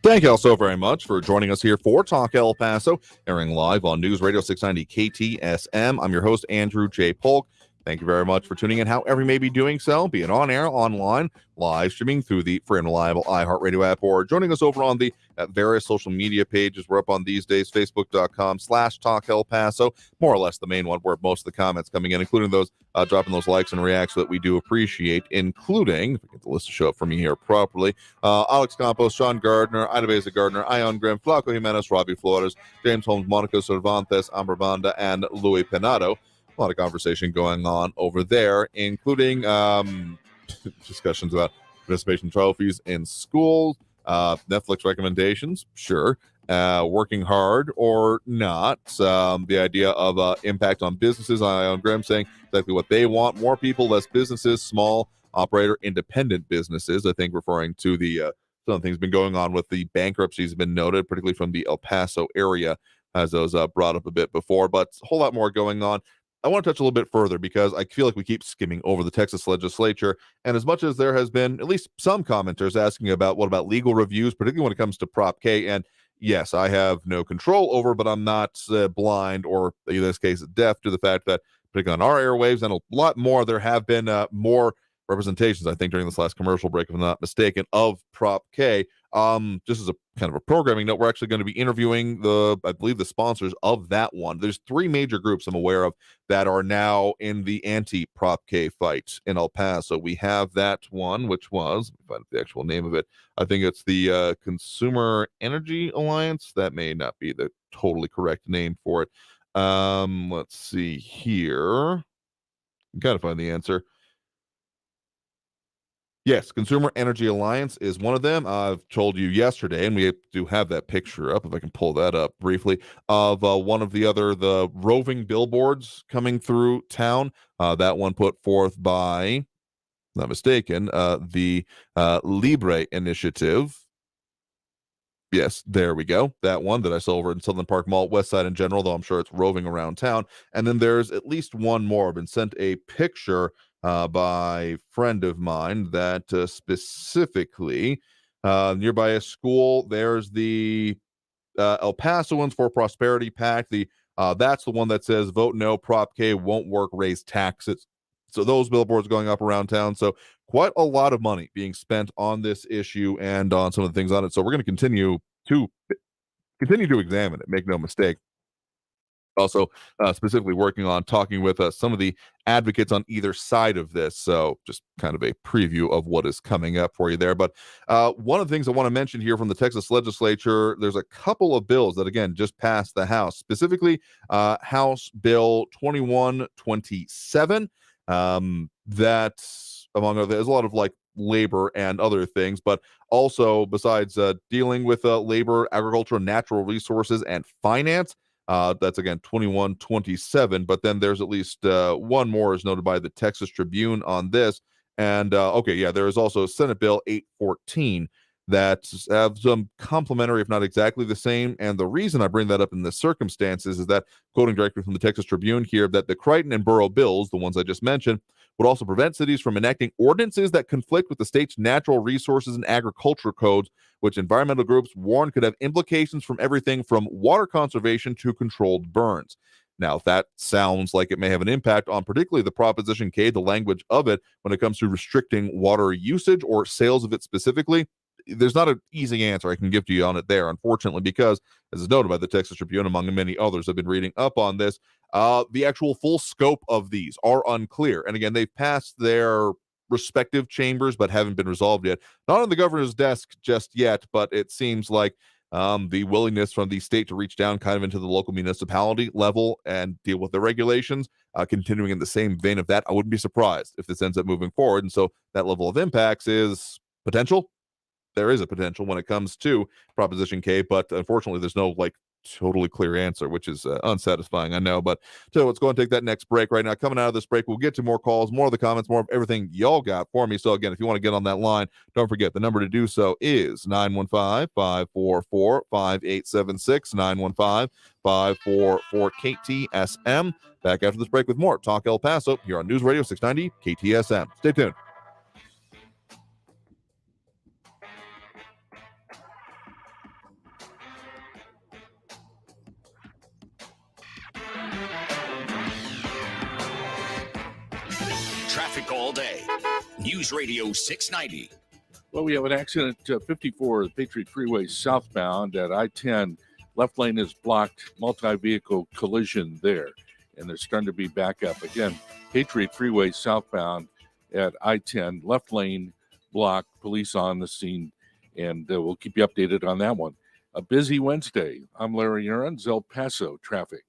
Thank you all so very much for joining us here for Talk El Paso, airing live on News Radio 690 KTSM. I'm your host, Andrew J. Polk. Thank you very much for tuning in, however you may be doing so, be it on air, online, live streaming through the free and reliable iHeartRadio app, or joining us over on the various social media pages. We're up on these days, facebook.com/Talk El Paso, more or less the main one where most of the comments coming in, including those dropping those likes and reacts that we do appreciate, including, if I get the list to show up for me here properly, Alex Campos, Sean Gardner, Ida Beza Gardner, Ion Grimm, Flaco Jimenez, Robbie Flores, James Holmes, Monica Cervantes, Amber Banda, and Louis Penado. A lot of conversation going on over there, including discussions about participation trophies in schools, Netflix recommendations, sure, working hard or not, the idea of impact on businesses. Ion Graham saying exactly what they want: more people, less businesses, small operator, independent businesses. I think referring to the some of the things been going on with the bankruptcies have been noted, particularly from the El Paso area, as those brought up a bit before, but a whole lot more going on. I want to touch a little bit further because I feel like we keep skimming over the Texas legislature. And as much as there has been at least some commenters asking about what about legal reviews, particularly when it comes to Prop K. And yes, I have no control over, but I'm not blind or in this case deaf to the fact that particularly on our airwaves and a lot more, there have been more representations, I think, during this last commercial break, if I'm not mistaken, of Prop K. Just as a kind of a programming note, we're actually going to be interviewing I believe the sponsors of that one. There's three major groups I'm aware of that are now in the anti-Prop K fight in El Paso. We have that one, which was, let me find the actual name of it. I think it's the Consumer Energy Alliance. That may not be the totally correct name for it. Let's see here. Gotta find the answer. Yes, Consumer Energy Alliance is one of them. I've told you yesterday, and we do have that picture up, if I can pull that up briefly, of one of the roving billboards coming through town. That one put forth by, not mistaken, the Libre Initiative. Yes, there we go. That one that I saw over in Southern Park Mall, West Side in general, though I'm sure it's roving around town. And then there's at least one more. I've been sent a picture by a friend of mine that specifically nearby a school. There's the El Pasoans for Prosperity Pact. That's the one that says vote no, Prop K won't work, raise taxes. So those billboards going up around town. So quite a lot of money being spent on this issue and on some of the things on it. So we're going to continue to examine it. Make no mistake. Also, specifically working on talking with some of the advocates on either side of this. So just kind of a preview of what is coming up for you there. But one of the things I want to mention here from the Texas legislature, there's a couple of bills that, again, just passed the House, specifically House Bill 2127. That, among other, there's a lot of like labor and other things, but also besides dealing with labor, agriculture, natural resources, and finance, That's again 2127. But then there's at least one more is noted by the Texas Tribune on this. And there is also Senate Bill 814 that have some complementary, if not exactly the same. And the reason I bring that up in the circumstances is that, quoting directly from the Texas Tribune here, that the Crichton and Borough bills, the ones I just mentioned, would also prevent cities from enacting ordinances that conflict with the state's natural resources and agriculture codes, which environmental groups warn could have implications from everything from water conservation to controlled burns. Now, that sounds like it may have an impact on particularly the Proposition K, the language of it, when it comes to restricting water usage or sales of it specifically. There's not an easy answer I can give to you on it there, unfortunately, because, as is noted by the Texas Tribune, among many others have been reading up on this, the actual full scope of these are unclear. And again, they've passed their respective chambers, but haven't been resolved yet. Not on the governor's desk just yet, but it seems like the willingness from the state to reach down kind of into the local municipality level and deal with the regulations, continuing in the same vein of that. I wouldn't be surprised if this ends up moving forward. And so that level of impacts is potential. There is a potential when it comes to Proposition K, but unfortunately there's no totally clear answer, which is unsatisfying, I know. But so let's go and take that next break right now. Coming out of this break, we'll get to more calls, more of the comments, more of everything y'all got for me. So again, if you want to get on that line, don't forget the number to do so is 915-544-5876, 915-544-KTSM. Back after this break with more Talk El Paso here on News Radio 690 KTSM. Stay tuned. Traffic all day. News Radio 690. Well, we have an accident 54 Patriot Freeway southbound at I-10. Left lane is blocked, multi-vehicle collision there, and there's starting to be backup. Again, Patriot Freeway southbound at I-10, left lane blocked, police on the scene, and we'll keep you updated on that one. A busy Wednesday. I'm Larry Aaron's El Paso traffic.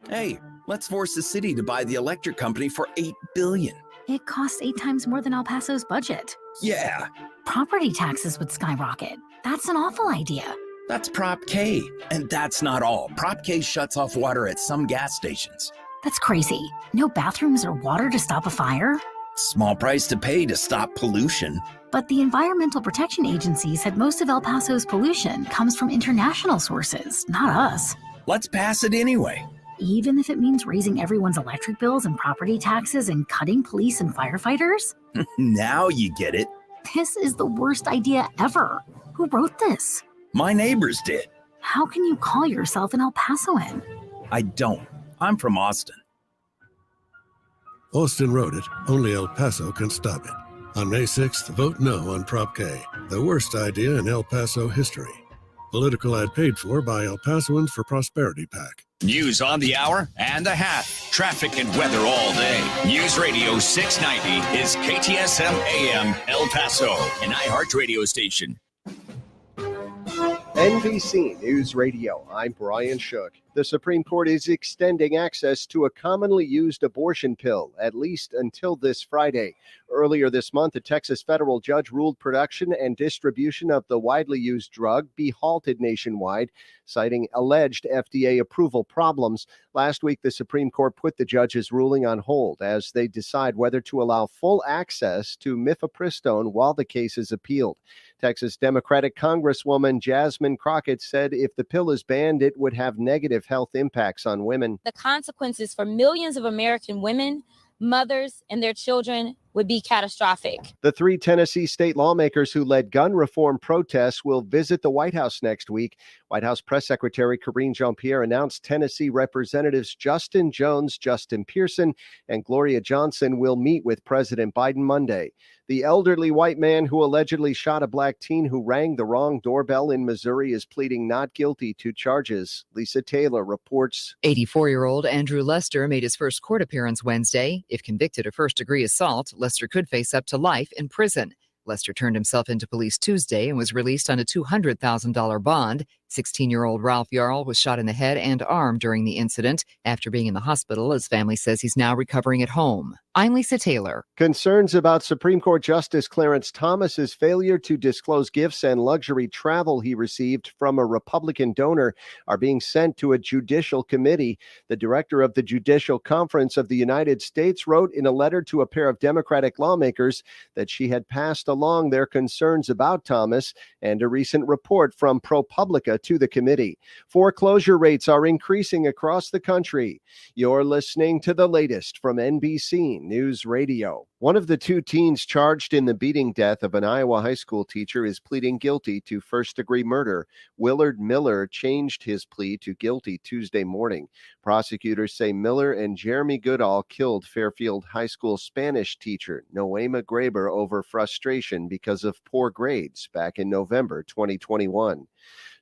Hey, let's force the city to buy the electric company for $8 billion. It costs 8 times more than El Paso's budget. Yeah. Property taxes would skyrocket. That's an awful idea. That's Prop K. And that's not all. Prop K shuts off water at some gas stations. That's crazy. No bathrooms or water to stop a fire? Small price to pay to stop pollution. But the Environmental Protection Agency said most of El Paso's pollution comes from international sources, not us. Let's pass it anyway. Even if it means raising everyone's electric bills and property taxes and cutting police and firefighters? Now you get it. This is the worst idea ever. Who wrote this? My neighbors did. How can you call yourself an El Pasoan? I don't. I'm from Austin. Austin wrote it. Only El Paso can stop it. On May 6th, vote no on Prop K, the worst idea in El Paso history. Political ad paid for by El Pasoans for Prosperity PAC. News on the hour and a half. Traffic and weather all day. News Radio 690 is KTSM AM El Paso, an iHeart radio station. NBC News Radio, I'm Brian Shook. The Supreme Court is extending access to a commonly used abortion pill, at least until this Friday. Earlier this month, a Texas federal judge ruled production and distribution of the widely used drug be halted nationwide, citing alleged FDA approval problems. Last week, the Supreme Court put the judge's ruling on hold as they decide whether to allow full access to mifepristone while the case is appealed. Texas Democratic Congresswoman Jasmine Crockett said if the pill is banned, it would have negative health impacts on women. The consequences for millions of American women, mothers, and their children would be catastrophic. The 3 Tennessee state lawmakers who led gun reform protests will visit the White House next week. White House Press Secretary Karine Jean-Pierre announced Tennessee Representatives Justin Jones, Justin Pearson, and Gloria Johnson will meet with President Biden Monday. The elderly white man who allegedly shot a black teen who rang the wrong doorbell in Missouri is pleading not guilty to charges. Lisa Taylor reports. 84-year-old Andrew Lester made his first court appearance Wednesday. If convicted of first-degree assault, Lester could face up to life in prison. Lester turned himself into police Tuesday and was released on a $200,000 bond. 16-year-old Ralph Yarl was shot in the head and arm during the incident. After being in the hospital, his family says he's now recovering at home. I'm Lisa Taylor. Concerns about Supreme Court Justice Clarence Thomas's failure to disclose gifts and luxury travel he received from a Republican donor are being sent to a judicial committee. The director of the Judicial Conference of the United States wrote in a letter to a pair of Democratic lawmakers that she had passed along their concerns about Thomas and a recent report from ProPublica to the committee. Foreclosure rates are increasing across the country. You're listening to the latest from NBC News Radio. One of the two teens charged in the beating death of an Iowa high school teacher is pleading guilty to first-degree murder. Willard Miller changed his plea to guilty Tuesday morning. Prosecutors say Miller and Jeremy Goodall killed Fairfield High School Spanish teacher Noema Graber over frustration because of poor grades back in November 2021.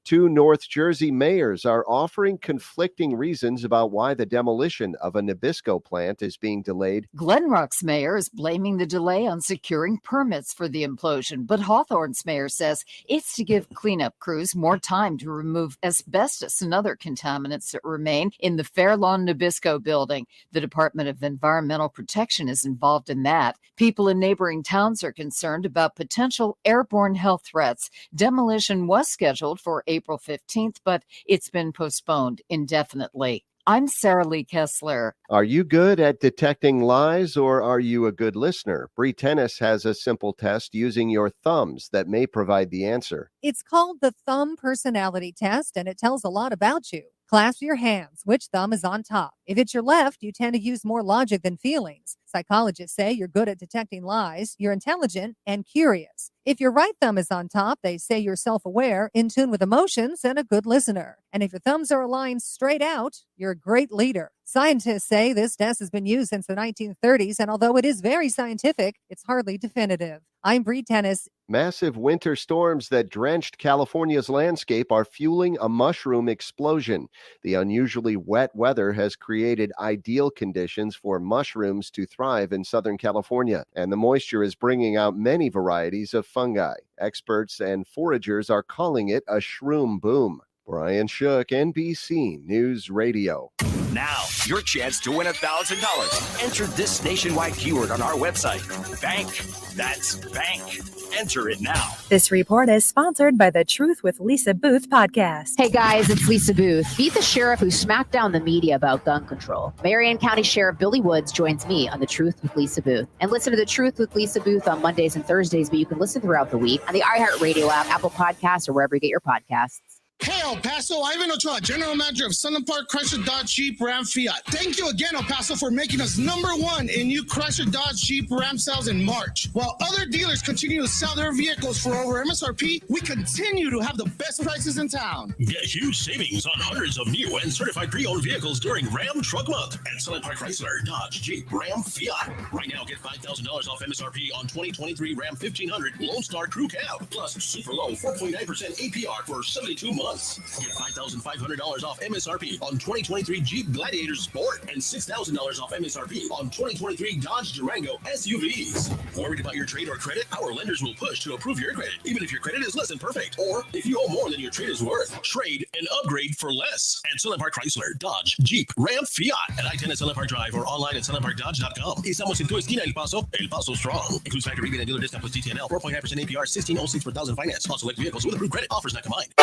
Two North Jersey mayors are offering conflicting reasons about why the demolition of a Nabisco plant is being delayed. Glen Rock's mayor is blaming the delay on securing permits for the implosion, but Hawthorne's mayor says it's to give cleanup crews more time to remove asbestos and other contaminants that remain in the Fairlawn Nabisco building. The Department of Environmental Protection is involved in that. People in neighboring towns are concerned about potential airborne health threats. Demolition was scheduled for April 15th, but it's been postponed indefinitely. I'm Sarah Lee Kessler. Are you good at detecting lies, or are you a good listener? Bree Tennis has a simple test using your thumbs that may provide the answer. It's called the Thumb Personality Test, and it tells a lot about you. Clasp your hands. Which thumb is on top? If it's your left, you tend to use more logic than feelings. Psychologists say you're good at detecting lies, you're intelligent, and curious. If your right thumb is on top, they say you're self-aware, in tune with emotions, and a good listener. And if your thumbs are aligned straight out, you're a great leader. Scientists say this test has been used since the 1930s, and although it is very scientific, it's hardly definitive. I'm Bree Tennis. Massive winter storms that drenched California's landscape are fueling a mushroom explosion. The unusually wet weather has created ideal conditions for mushrooms to thrive in Southern California, and the moisture is bringing out many varieties of fungi. Experts and foragers are calling it a shroom boom. Brian Shook, NBC News Radio. Now, your chance to win $1,000. Enter this nationwide keyword on our website. Bank. That's bank. Enter it now. This report is sponsored by the Truth with Lisa Booth podcast. Hey guys, it's Lisa Booth. Beat the sheriff who smacked down the media about gun control. Marion County Sheriff Billy Woods joins me on the Truth with Lisa Booth. And listen to the Truth with Lisa Booth on Mondays and Thursdays, but you can listen throughout the week on the iHeartRadio app, Apple Podcasts, or wherever you get your podcasts. Hey, El Paso, Ivan Ochoa, General Manager of Sunland Park Chrysler Dodge Jeep Ram Fiat. Thank you again, El Paso, for making us #1 in new Chrysler Dodge Jeep Ram sales in March. While other dealers continue to sell their vehicles for over MSRP, we continue to have the best prices in town. Get huge savings on hundreds of new and certified pre-owned vehicles during Ram Truck Month at Sunland Park Chrysler Dodge Jeep Ram Fiat. Right now, get $5,000 off MSRP on 2023 Ram 1500 Lone Star Crew Cab, plus super low 4.9% APR for 72 months. Get $5,500 off MSRP on 2023 Jeep Gladiator Sport and $6,000 off MSRP on 2023 Dodge Durango SUVs. Worried about your trade or credit? Our lenders will push to approve your credit, even if your credit is less than perfect, or if you owe more than your trade is worth. Trade and upgrade for less at Sunland Park Chrysler, Dodge, Jeep, Ram, Fiat at I-10 at Sunland Park Drive or online at sunlandparkdodge.com. Estamos en tu esquina, El Paso Strong. Includes factory rebate and dealer discount plus DTNL, 4.9% APR, 1606 per thousand finance. On select vehicles with approved credit. Offers not combined.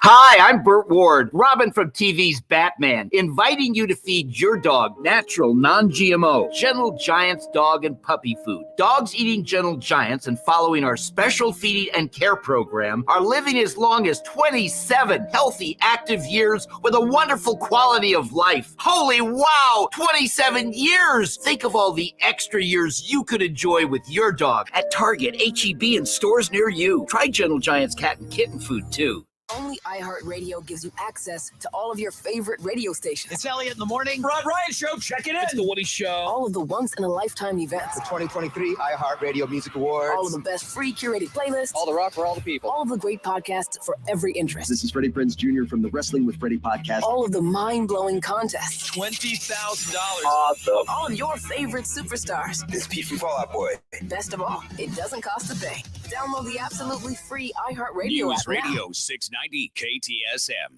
Hi, I'm Burt Ward, Robin from TV's Batman, inviting you to feed your dog natural, non-GMO, Gentle Giants dog and puppy food. Dogs eating Gentle Giants and following our special feeding and care program are living as long as 27 healthy, active years with a wonderful quality of life. Holy wow, 27 years! Think of all the extra years you could enjoy with your dog at Target, H-E-B, and stores near you. Try Gentle Giants cat and kitten food, too. Only iHeartRadio gives you access to all of your favorite radio stations. It's Elliot in the morning. Rod Ryan Show, check it in. It's The Woody Show. All of the once-in-a-lifetime events. The 2023 iHeartRadio Music Awards. All of the best free curated playlists. All the rock for all the people. All of the great podcasts for every interest. This is Freddie Prinze Jr. from the Wrestling with Freddie podcast. All of the mind-blowing contests. $20,000. Awesome. All of your favorite superstars. This Pete from Fall Out Boy. Best of all, it doesn't cost a thing. Download the absolutely free iHeartRadio News app now. Radio 690 KTSM.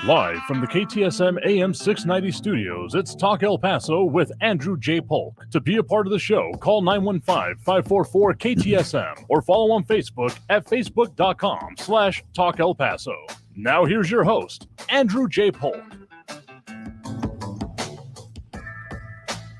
Live from the KTSM AM 690 studios, it's Talk El Paso with Andrew J. Polk. To be a part of the show, call 915-544-KTSM or follow on Facebook at facebook.com/Talk El Paso. Now here's your host, Andrew J. Polk.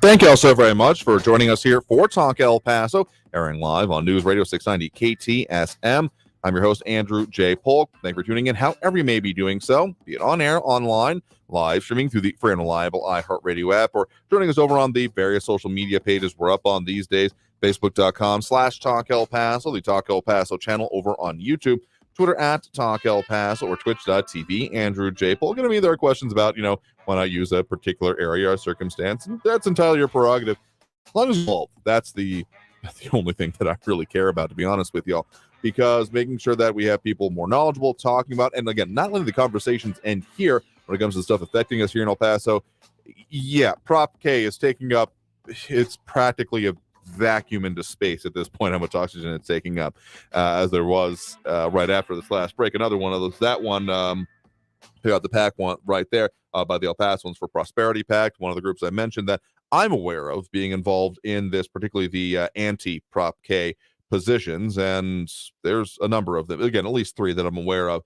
Thank you all so very much for joining us here for Talk El Paso, airing live on News Radio 690 KTSM. I'm your host, Andrew J. Polk. Thank you for tuning in, however you may be doing so, be it on air, online, live streaming through the free and reliable iHeartRadio app, or joining us over on the various social media pages we're up on these days, facebook.com/Talk El Paso, the Talk El Paso channel over on YouTube, Twitter at Talk El Paso, or twitch.tv, Andrew J. Polk. Going to be there are questions about, when I use a particular area or circumstance, and that's entirely your prerogative. As long as you're involved, that's the only thing that I really care about, to be honest with y'all, because making sure that we have people more knowledgeable talking about, and again, not letting the conversations end here when it comes to stuff affecting us here in El Paso. Yeah, Prop K is taking up, it's practically a vacuum into space at this point, how much oxygen it's taking up, as there was right after this last break. Another one of those, that one, pick out the PAC one right there by the El Pasoans for Prosperity Pact, one of the groups I mentioned that I'm aware of being involved in this, particularly the anti-Prop K positions, and there's a number of them, again, at least 3 that I'm aware of.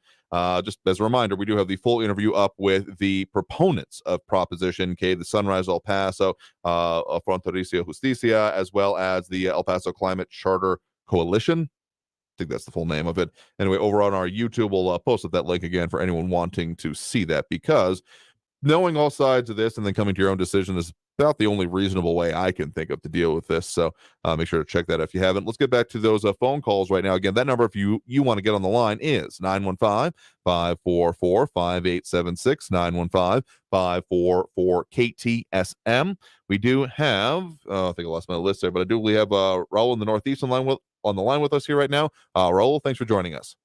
Just as a reminder, we do have the full interview up with the proponents of Proposition K, the Sunrise El Paso, Frontericia Justicia, as well as the El Paso Climate Charter Coalition. I think that's the full name of it. Anyway, over on our YouTube, we'll post up that link again for anyone wanting to see that, because knowing all sides of this and then coming to your own decision is about the only reasonable way I can think of to deal with this. So make sure to check that if you haven't. Let's get back to those phone calls right now. Again, that number, if you want to get on the line, is 915-544-5876, 915-544-KTSM. We do have, I think I lost my list there, but we have Raul in the Northeast on the line with us here right now. Raul, thanks for joining us.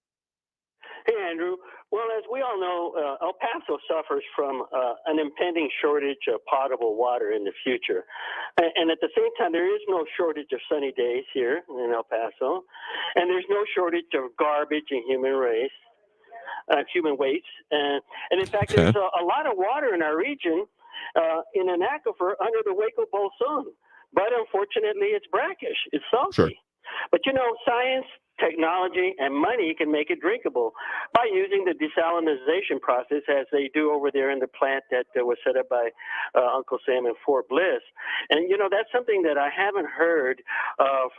Hey, Andrew. Well, as we all know, El Paso suffers from an impending shortage of potable water in the future. And at the same time, there is no shortage of sunny days here in El Paso. And there's no shortage of garbage and human waste. And in fact, there's a lot of water in our region in an aquifer under the Waco Bowl Sun. But unfortunately, it's brackish. It's salty. Sure. But, science, technology, and money can make it drinkable by using the desalinization process, as they do over there in the plant that was set up by Uncle Sam in Fort Bliss. And, that's something that I haven't heard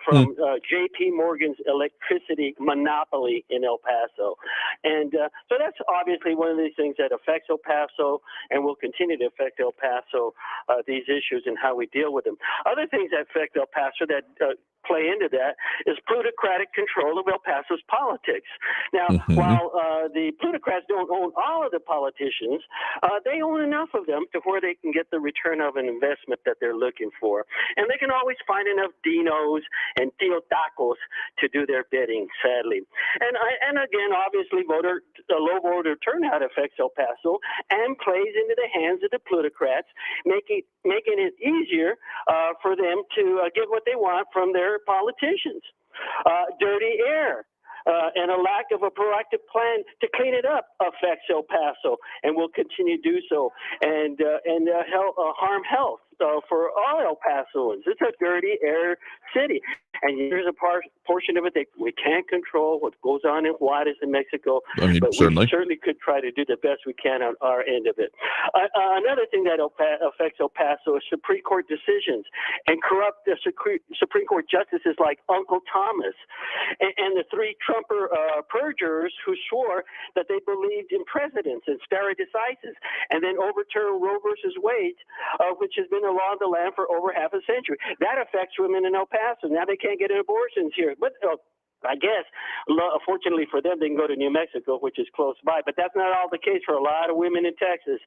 from J.P. Morgan's electricity monopoly in El Paso. And so that's obviously one of these things that affects El Paso and will continue to affect El Paso, these issues and how we deal with them. Other things that affect El Paso that play into that is plutocratic control of El Paso's politics. Now, while the plutocrats don't own all of the politicians, they own enough of them to where they can get the return of an investment that they're looking for. And they can always find enough dinos and tacos to do their bidding, sadly. And again, obviously, low voter turnout affects El Paso and plays into the hands of the plutocrats, making it easier for them to get what they want from their politicians. Dirty air and a lack of a proactive plan to clean it up affects El Paso and will continue to do so, and harm health for all El Pasoans. It's a dirty air city. And here's a portion of it that we can't control, what goes on in Juarez in Mexico. But certainly. We certainly could try to do the best we can on our end of it. Another thing that affects El Paso is Supreme Court decisions and corrupt Supreme Court justices like Uncle Thomas and the 3 Trumper perjurers who swore that they believed in presidents and stare decisis and then overturned Roe versus Wade, which has been the law of the land for over half a century. That affects women in El Paso. Now they can't get abortions here. But I guess, fortunately for them, they can go to New Mexico, which is close by. But that's not all the case for a lot of women in Texas.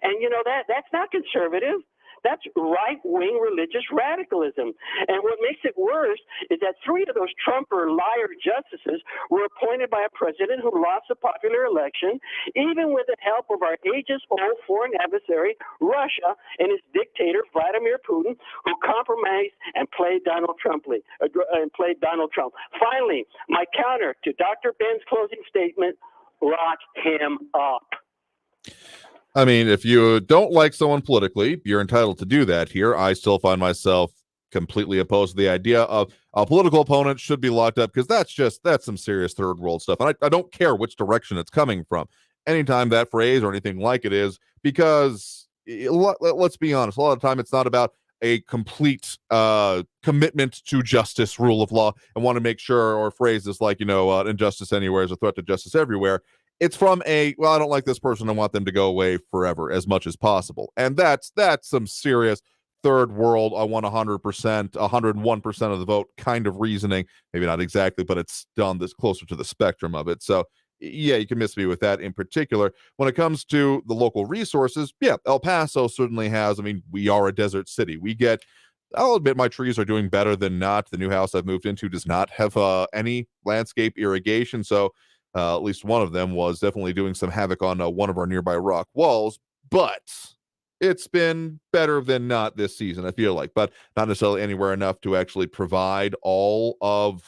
And, that's not conservative. That's right-wing religious radicalism. And what makes it worse is that 3 of those Trumper liar justices were appointed by a president who lost a popular election, even with the help of our ages-old foreign adversary, Russia, and its dictator, Vladimir Putin, who compromised and played Donald Trump. Finally, my counter to Dr. Ben's closing statement, lock him up. I mean, if you don't like someone politically, you're entitled to do that here. I still find myself completely opposed to the idea of a political opponent should be locked up, because that's some serious third world stuff. And I don't care which direction it's coming from. Anytime that phrase or anything like it is, because let's be honest, a lot of the time it's not about a complete commitment to justice, rule of law, and want to make sure, or phrases like, injustice anywhere is a threat to justice everywhere. It's from I don't like this person, I want them to go away forever as much as possible. And that's some serious third world, I want 100%, 101% of the vote kind of reasoning. Maybe not exactly, but it's done this closer to the spectrum of it. So yeah, you can miss me with that in particular. When it comes to the local resources, yeah, El Paso certainly has. I mean, we are a desert city. I'll admit my trees are doing better than not. The new house I've moved into does not have any landscape irrigation. So at least one of them was definitely doing some havoc on one of our nearby rock walls. But it's been better than not this season, I feel like. But not necessarily anywhere enough to actually provide all of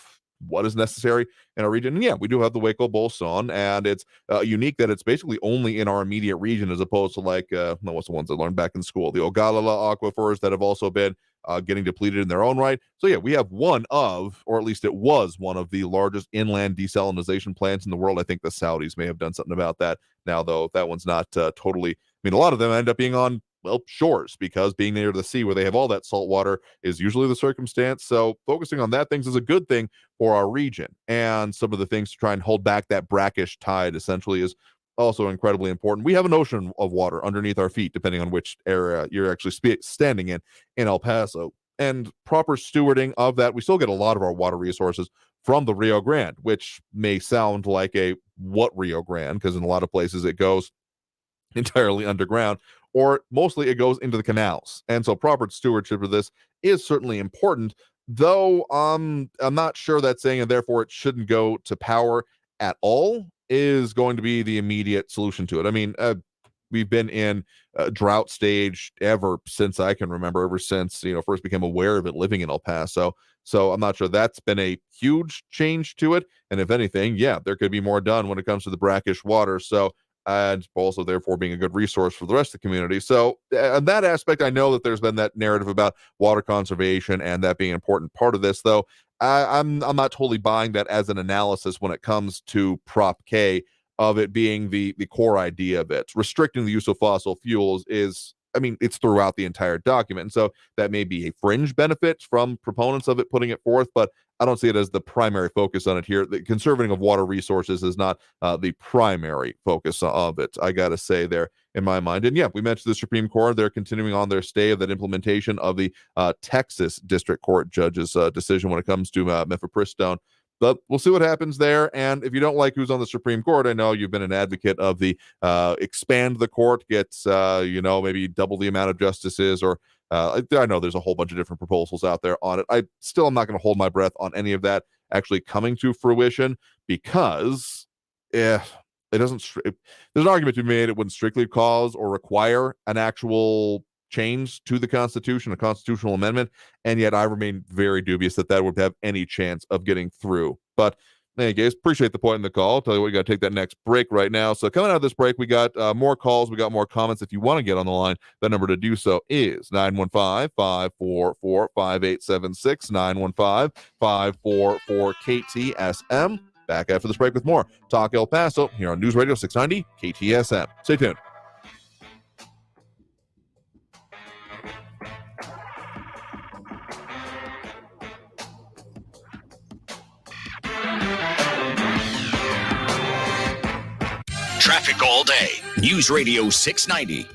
what is necessary in our region. And yeah, we do have the Waco Bolson, and it's unique that it's basically only in our immediate region, as opposed to what's the ones I learned back in school, the Ogallala aquifers that have also been getting depleted in their own right. So yeah, we have one of, or at least it was one of the largest inland desalinization plants in the world. I think the Saudis may have done something about that now, though. That one's not totally, I mean, a lot of them end up being on shores, because being near the sea where they have all that salt water is usually the circumstance. So focusing on that things is a good thing for our region. And some of the things to try and hold back that brackish tide essentially is also incredibly important. We have an ocean of water underneath our feet, depending on which area you're actually standing in El Paso. And proper stewarding of that, we still get a lot of our water resources from the Rio Grande, which may sound like what Rio Grande, because in a lot of places it goes entirely underground, or mostly it goes into the canals. And so proper stewardship of this is certainly important, though I'm not sure that saying, and therefore it shouldn't go to power at all, is going to be the immediate solution to it. I mean, we've been in a drought stage ever since I can remember, ever since, first became aware of it living in El Paso. So I'm not sure that's been a huge change to it. And if anything, yeah, there could be more done when it comes to the brackish water. So, and also therefore being a good resource for the rest of the community. So in that aspect, I know that there's been that narrative about water conservation and that being an important part of this, though I'm not totally buying that as an analysis when it comes to Prop K, of it being the core idea of it. Restricting the use of fossil fuels is, I mean, it's throughout the entire document. And so that may be a fringe benefit from proponents of it putting it forth, but I don't see it as the primary focus on it here. The conserving of water resources is not the primary focus of it, I got to say there, in my mind. And yeah, we mentioned the Supreme Court. They're continuing on their stay of that implementation of the Texas District Court judge's decision when it comes to mifepristone. But we'll see what happens there. And if you don't like who's on the Supreme Court, I know you've been an advocate of the expand the court, get maybe double the amount of justices, or I know there's a whole bunch of different proposals out there on it. I still am not going to hold my breath on any of that actually coming to fruition, because it doesn't. There's an argument to be made it wouldn't strictly cause or require an actual change to the Constitution, a constitutional amendment, and yet I remain very dubious that would have any chance of getting through. But in any case, appreciate the point in the call. I'll tell you what, you got to take that next break right now. So coming out of this break, we got more calls, we got more comments. If you want to get on the line, the number to do so is 915-544-5876, 915-544-KTSM. Back after this break with more Talk El Paso here on News Radio 690 KTSM. Stay tuned. Traffic all day. News Radio 690.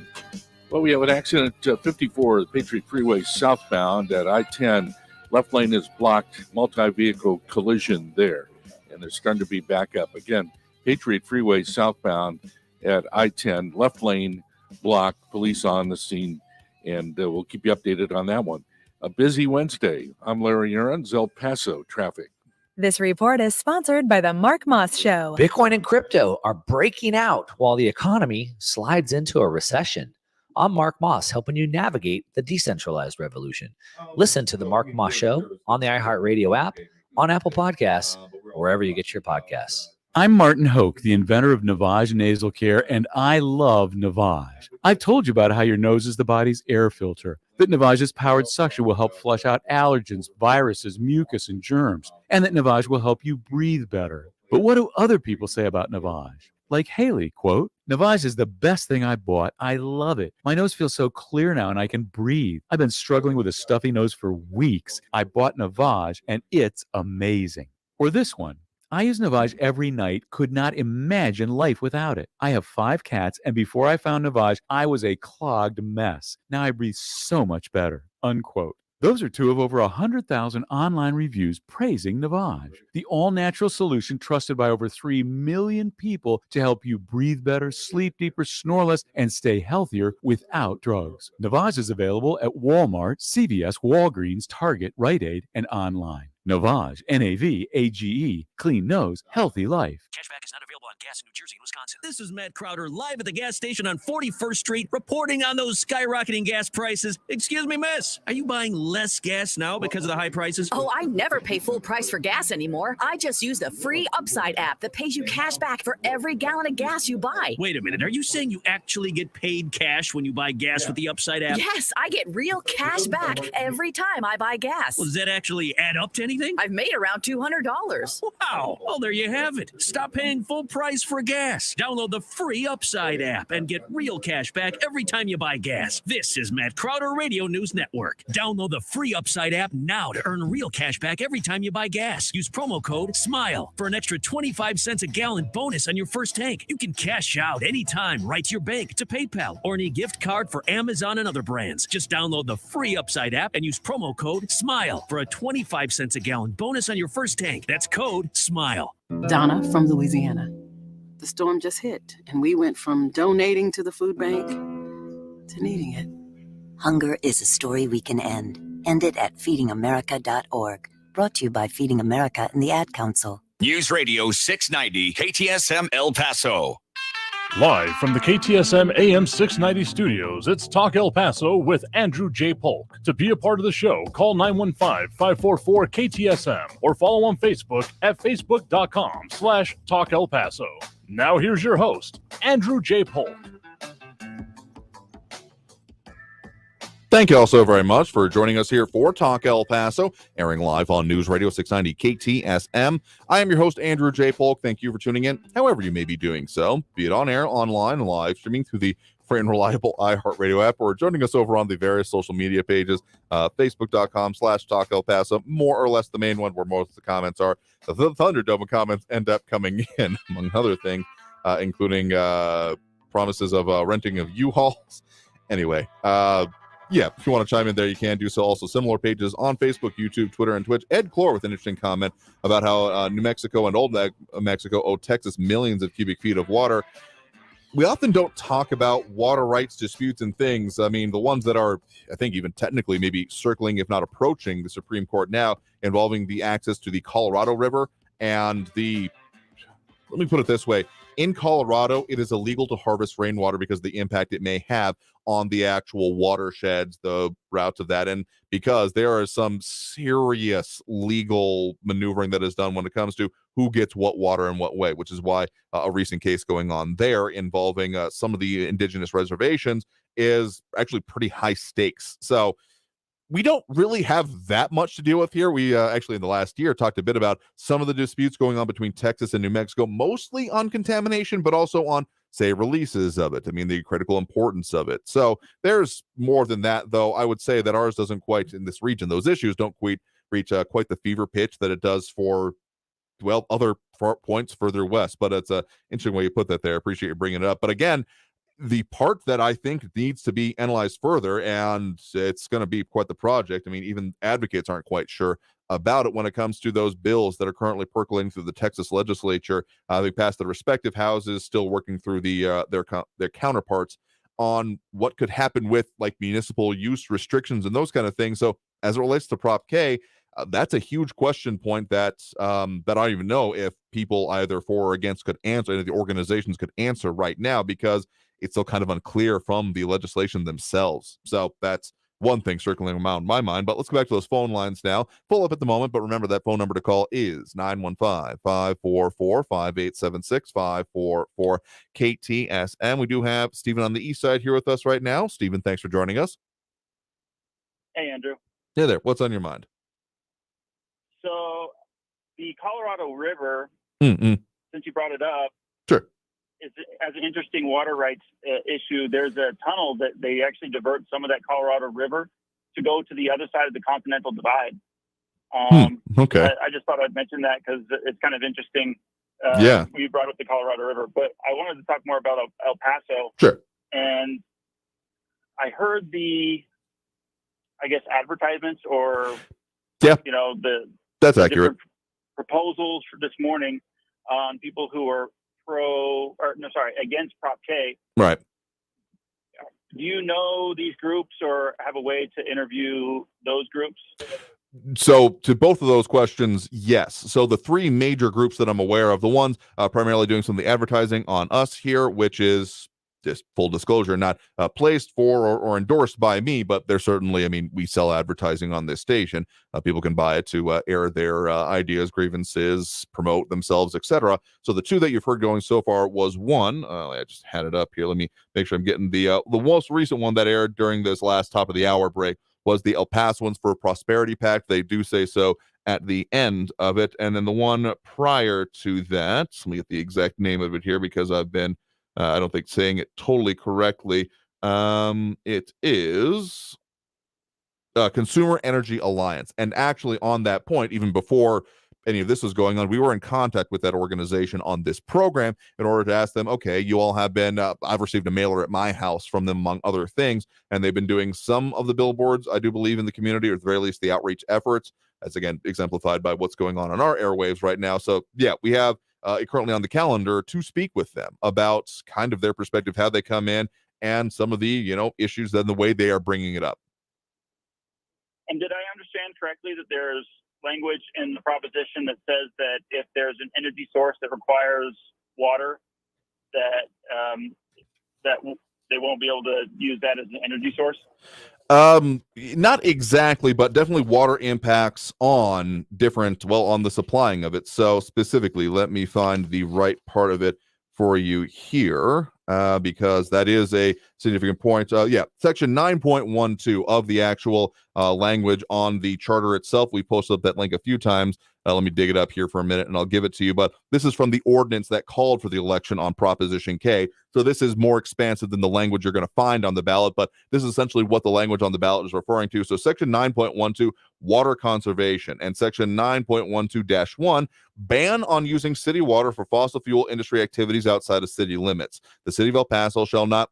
Well, we have an accident 54, the Patriot Freeway southbound at I-10. Left lane is blocked, multi-vehicle collision there, and there's starting to be backup. Again, Patriot Freeway southbound at I-10, left lane blocked, police on the scene, and we'll keep you updated on that one. A busy Wednesday. I'm Larry Aaron's El Paso traffic. This report is sponsored by the Mark Moss Show. Bitcoin and crypto are breaking out while the economy slides into a recession. I'm Mark Moss, helping you navigate the decentralized revolution. Listen to the Mark Moss Show on the iHeartRadio app, on Apple Podcasts, or wherever you get your podcasts. I'm Martin Hoke, the inventor of Navage Nasal Care, and I love Navage. I've told you about how your nose is the body's air filter, that Navage's powered suction will help flush out allergens, viruses, mucus, and germs, and that Navage will help you breathe better. But what do other people say about Navage? Like Haley, quote, Navage is the best thing I bought. I love it. My nose feels so clear now and I can breathe. I've been struggling with a stuffy nose for weeks. I bought Navage and it's amazing. Or this one. I use Navage every night, could not imagine life without it. I have 5 cats, and before I found Navage, I was a clogged mess. Now I breathe so much better, unquote. Those are 2 of over 100,000 online reviews praising Navage, the all-natural solution trusted by over 3 million people to help you breathe better, sleep deeper, snore less, and stay healthier without drugs. Navage is available at Walmart, CVS, Walgreens, Target, Rite Aid, and online. Navage, Navage, clean nose, healthy life. Cashback is not available on gas in New Jersey and Wisconsin. This is Matt Crowder live at the gas station on 41st Street, reporting on those skyrocketing gas prices. Excuse me, miss, are you buying less gas now because of the high prices? Oh, I never pay full price for gas anymore. I just use the free Upside app that pays you cash back for every gallon of gas you buy. Wait a minute, are you saying you actually get paid cash when you buy gas with the Upside app? Yes, I get real cash back every time I buy gas. Well, does that actually add up to anything? I've made around $200. Wow. Well, there you have it. Stop paying full price for gas. Download the free Upside app and get real cash back every time you buy gas. This is Matt Crowder Radio News Network. Download the free Upside app now to earn real cash back every time you buy gas. Use promo code SMILE for an extra 25 cents a gallon bonus on your first tank. You can cash out anytime right to your bank, to PayPal, or any gift card for Amazon and other brands. Just download the free Upside app and use promo code SMILE for a 25 cents a gallon bonus on your first tank. That's code SMILE. Donna from Louisiana. The storm just hit, and we went from donating to the food bank to needing it. Hunger is a story we can end. End it at feedingamerica.org. Brought to you by Feeding America and the Ad Council. News Radio 690 KTSM El Paso. Live from the KTSM AM 690 studios, it's Talk El Paso with Andrew J. Polk. To be a part of the show, call 915-544-KTSM or follow on Facebook at facebook.com/Talk El Paso. Now here's your host, Andrew J. Polk. Thank you all so very much for joining us here for Talk El Paso, airing live on News Radio 690 KTSM. I am your host, Andrew J. Polk. Thank you for tuning in, however you may be doing so, be it on air, online, live streaming through the free and reliable iHeartRadio app, or joining us over on the various social media pages, facebook.com/Talk El Paso, more or less the main one where most of the comments are. The Thunderdome comments end up coming in, among other things, including promises of renting of U-Hauls. Anyway, yeah, if you want to chime in there, you can do so. Also, similar pages on Facebook, YouTube, Twitter, and Twitch. Ed Clore with an interesting comment about how New Mexico and Old Mexico owe Texas millions of cubic feet of water. We often don't talk about water rights disputes and things. I mean, the ones that are, I think, even technically maybe circling, if not approaching the Supreme Court now, involving the access to the Colorado River and the, let me put it this way. In Colorado, it is illegal to harvest rainwater because of the impact it may have on the actual watersheds, the routes of that, and because there is some serious legal maneuvering that is done when it comes to who gets what water in what way, which is why a recent case going on there involving some of the indigenous reservations is actually pretty high stakes. So we don't really have that much to deal with here. We actually in the last year talked a bit about some of the disputes going on between Texas and New Mexico, mostly on contamination, but also on, say, releases of it. I mean, the critical importance of it. So there's more than that, though. I would say that ours doesn't quite, in this region, those issues don't quite reach quite the fever pitch that it does for, well, other points further west. But it's an interesting way you put that there. I appreciate you bringing it up. But again, the part that I think needs to be analyzed further, and it's going to be quite the project. I mean, even advocates aren't quite sure about it when it comes to those bills that are currently percolating through the Texas legislature. They passed the respective houses, still working through the their counterparts on what could happen with like municipal use restrictions and those kind of things. So as it relates to Prop K, that's a huge question point that that I don't even know if people either for or against could answer, any of the organizations could answer right now, because it's still kind of unclear from the legislation themselves. So that's one thing circling around my mind. But let's go back to those phone lines now. Full up at the moment, but remember that phone number to call is 915-544-5876, 544 KTSM. We do have Stephen on the east side here with us right now. Stephen, thanks for joining us. Hey, Andrew. Hey there. What's on your mind? So the Colorado River, Mm-mm. since you brought it up, sure, is as an interesting water rights issue. There's a tunnel that they actually divert some of that Colorado River to go to the other side of the Continental Divide. Okay. I just thought I'd mention that because it's kind of interesting. Yeah. We brought up the Colorado River, but I wanted to talk more about El Paso. Sure. And I heard advertisements or, that's accurate. Proposals for this morning on people who are against Prop K. Right. Do you know these groups or have a way to interview those groups? So to both of those questions, yes. So the three major groups that I'm aware of, the ones primarily doing some of the advertising on us here, which is just full disclosure, not placed for or endorsed by me, but they're certainly, we sell advertising on this station. People can buy it to air their ideas, grievances, promote themselves, etc. So the two that you've heard going so far was one, I just had it up here. Let me make sure I'm getting the most recent one that aired during this last top of the hour break was the El Pasoans for Prosperity Pact. They do say so at the end of it. And then the one prior to that, let me get the exact name of it here because I've been I don't think saying it totally correctly. It is Consumer Energy Alliance. And actually on that point, even before any of this was going on, we were in contact with that organization on this program in order to ask them, okay, you all have been, I've received a mailer at my house from them, among other things, and they've been doing some of the billboards, I do believe, in the community, or at the very least the outreach efforts, as again, exemplified by what's going on our airwaves right now. So yeah, we have currently on the calendar to speak with them about kind of their perspective, how they come in, and some of the, issues and the way they are bringing it up. And did I understand correctly that there's language in the proposition that says that if there's an energy source that requires water, that they won't be able to use that as an energy source? Not exactly, but definitely water impacts on on the supplying of it. So specifically, let me find the right part of it for you here, because that is a significant point. Section 9.12 of the actual language on the charter itself. We posted up that link a few times. Let me dig it up here for a minute and I'll give it to you. But this is from the ordinance that called for the election on Proposition K. So this is more expansive than the language you're going to find on the ballot, but this is essentially what the language on the ballot is referring to. So Section 9.12, water conservation, and Section 9.12-1, ban on using city water for fossil fuel industry activities outside of city limits. The city of El Paso shall not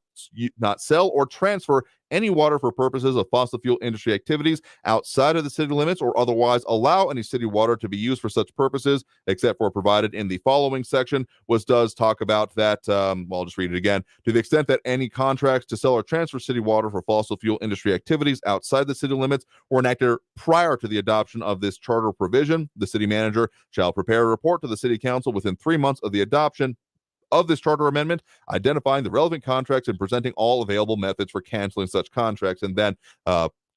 sell or transfer any water for purposes of fossil fuel industry activities outside of the city limits, or otherwise allow any city water to be used for such purposes, except for provided in the following section, which does talk about that. I'll just read it again. To the extent that any contracts to sell or transfer city water for fossil fuel industry activities outside the city limits were enacted prior to the adoption of this charter provision, the city manager shall prepare a report to the city council within 3 months of the adoption of this charter amendment, identifying the relevant contracts and presenting all available methods for canceling such contracts. And then,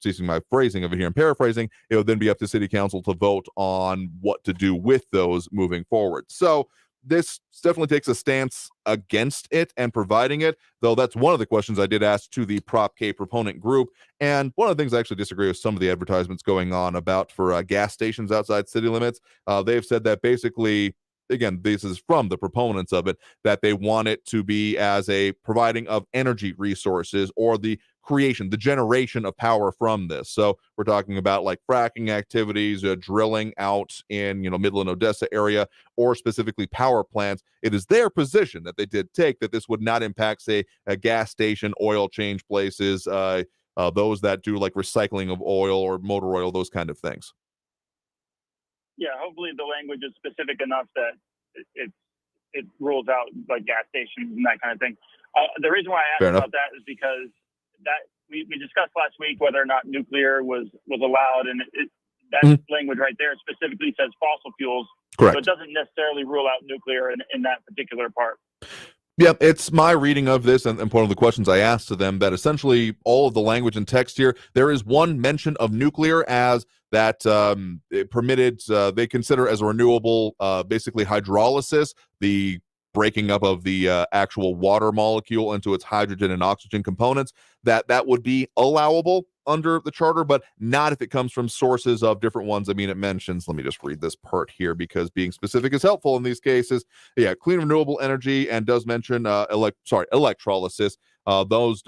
ceasing my phrasing of it here and paraphrasing, it would then be up to city council to vote on what to do with those moving forward. So this definitely takes a stance against it and providing it, though that's one of the questions I did ask to the Prop K proponent group. And one of the things I actually disagree with some of the advertisements going on about for gas stations outside city limits. They've said that basically, again, this is from the proponents of it, that they want it to be as a providing of energy resources or the generation of power from this. So we're talking about like fracking activities, drilling out in, Midland, Odessa area, or specifically power plants. It is their position that they did take that this would not impact, say, a gas station, oil change places, those that do like recycling of oil or motor oil, those kind of things. Yeah, hopefully the language is specific enough that it rules out like gas stations and that kind of thing. The reason why I Fair asked enough. about that is because that we discussed last week whether or not nuclear was allowed, and that language right there specifically says fossil fuels. Correct. So it doesn't necessarily rule out nuclear in that particular part. Yeah, it's my reading of this and one of the questions I asked to them that essentially all of the language and text here, there is one mention of nuclear as that it permitted, they consider as a renewable, basically hydrolysis, the breaking up of the actual water molecule into its hydrogen and oxygen components, that would be allowable under the charter, but not if it comes from sources of different ones. I mean, it mentions, let me just read this part here because being specific is helpful in these cases. Yeah, clean renewable energy, and does mention electrolysis. Those